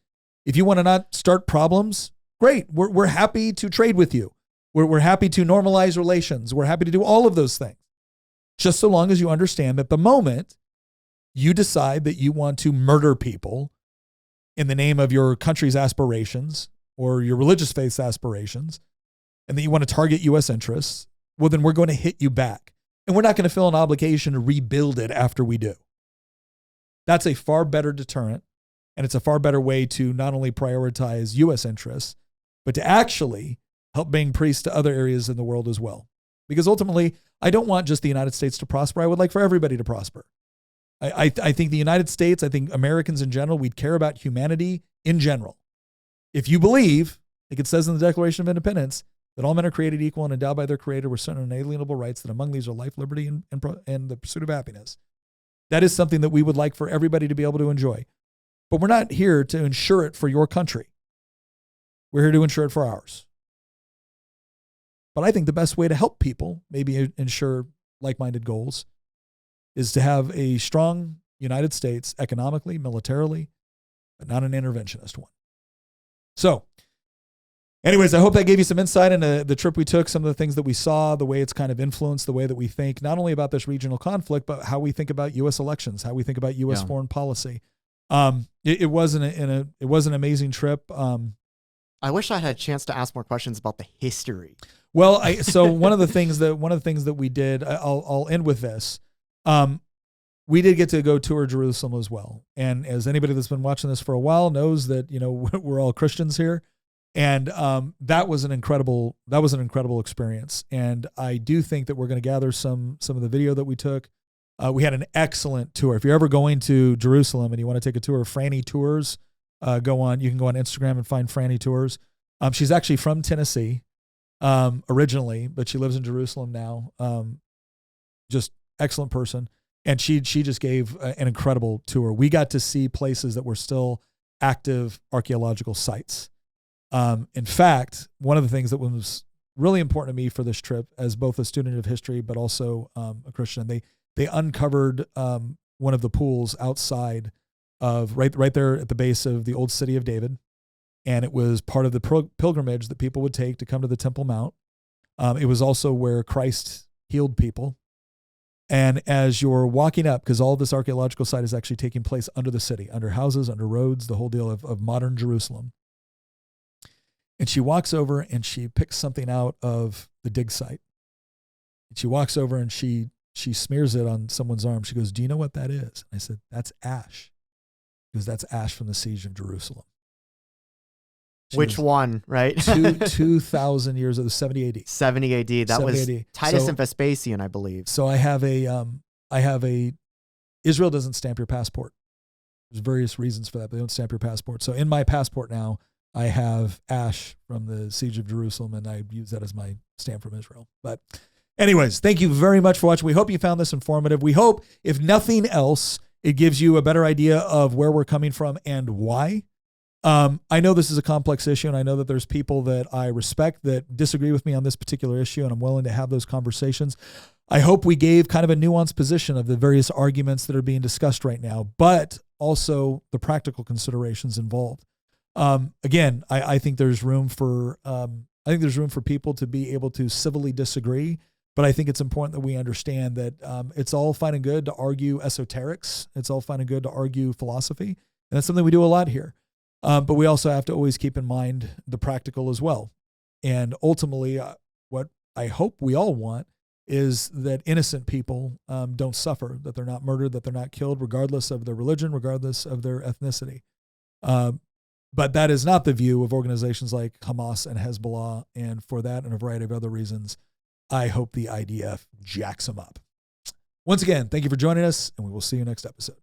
if you want to not start problems, great. We're happy to trade with you. We're happy to normalize relations. We're happy to do all of those things. Just so long as you understand that the moment you decide that you want to murder people in the name of your country's aspirations or your religious faith's aspirations, and that you want to target U.S. interests, well, then we're going to hit you back. And we're not going to feel an obligation to rebuild it after we do. That's a far better deterrent, and it's a far better way to not only prioritize U.S. interests, but to actually help bring peace to other areas in the world as well. Because ultimately, I don't want just the United States to prosper. I would like for everybody to prosper. I think the United States, I think Americans in general, we'd care about humanity in general. If you believe, like it says in the Declaration of Independence, that all men are created equal and endowed by their Creator with certain inalienable rights, that among these are life, liberty, and the pursuit of happiness. That is something that we would like for everybody to be able to enjoy. But we're not here to ensure it for your country. We're here to ensure it for ours. But I think the best way to help people, maybe ensure like-minded goals, is to have a strong United States economically, militarily, but not an interventionist one. So, anyways, I hope that gave you some insight into the trip we took, some of the things that we saw, the way it's kind of influenced the way that we think, not only about this regional conflict, but how we think about U.S. elections, how we think about U.S. foreign policy. It was an amazing trip. I wish I had a chance to ask more questions about the history. Well, so one of the things that we did, I'll end with this. We did get to go tour Jerusalem as well. And as anybody that's been watching this for a while knows that, we're all Christians here. And that was an incredible experience. And I do think that we're going to gather some of the video that we took. We had an excellent tour. If you're ever going to Jerusalem and you want to take a tour of Franny Tours, you can go on Instagram and find Franny Tours. She's actually from Tennessee originally, but she lives in Jerusalem now. Just excellent person. And she just gave an incredible tour. We got to see places that were still active archaeological sites. In fact, one of the things that was really important to me for this trip, as both a student of history but also a Christian, they uncovered one of the pools outside of right there at the base of the old city of David, and it was part of the pilgrimage that people would take to come to the Temple Mount. It was also where Christ healed people. And as you're walking up, because all of this archaeological site is actually taking place under the city, under houses, under roads, the whole deal of modern Jerusalem. And she walks over and she picks something out of the dig site. And she walks over and she smears it on someone's arm. She goes, "Do you know what that is?" And I said, "That's ash." Because that's ash from the siege of Jerusalem. Which one, right? 2,000 years of the 70 AD. 70 AD. That 70 was AD. Titus and Vespasian, I believe. So I have Israel doesn't stamp your passport. There's various reasons for that, but they don't stamp your passport. So in my passport now, I have ash from the siege of Jerusalem, and I use that as my stamp from Israel. But anyways, thank you very much for watching. We hope you found this informative. We hope, if nothing else, it gives you a better idea of where we're coming from and why. I know this is a complex issue, and I know that there's people that I respect that disagree with me on this particular issue, and I'm willing to have those conversations. I hope we gave kind of a nuanced position of the various arguments that are being discussed right now, but also the practical considerations involved. Again, I think there's room for people to be able to civilly disagree, but I think it's important that we understand that it's all fine and good to argue esoterics. It's all fine and good to argue philosophy, and that's something we do a lot here. But we also have to always keep in mind the practical as well. And ultimately, what I hope we all want is that innocent people don't suffer, that they're not murdered, that they're not killed, regardless of their religion, regardless of their ethnicity. But that is not the view of organizations like Hamas and Hezbollah. And for that and a variety of other reasons, I hope the IDF jacks them up. Once again, thank you for joining us, and we will see you next episode.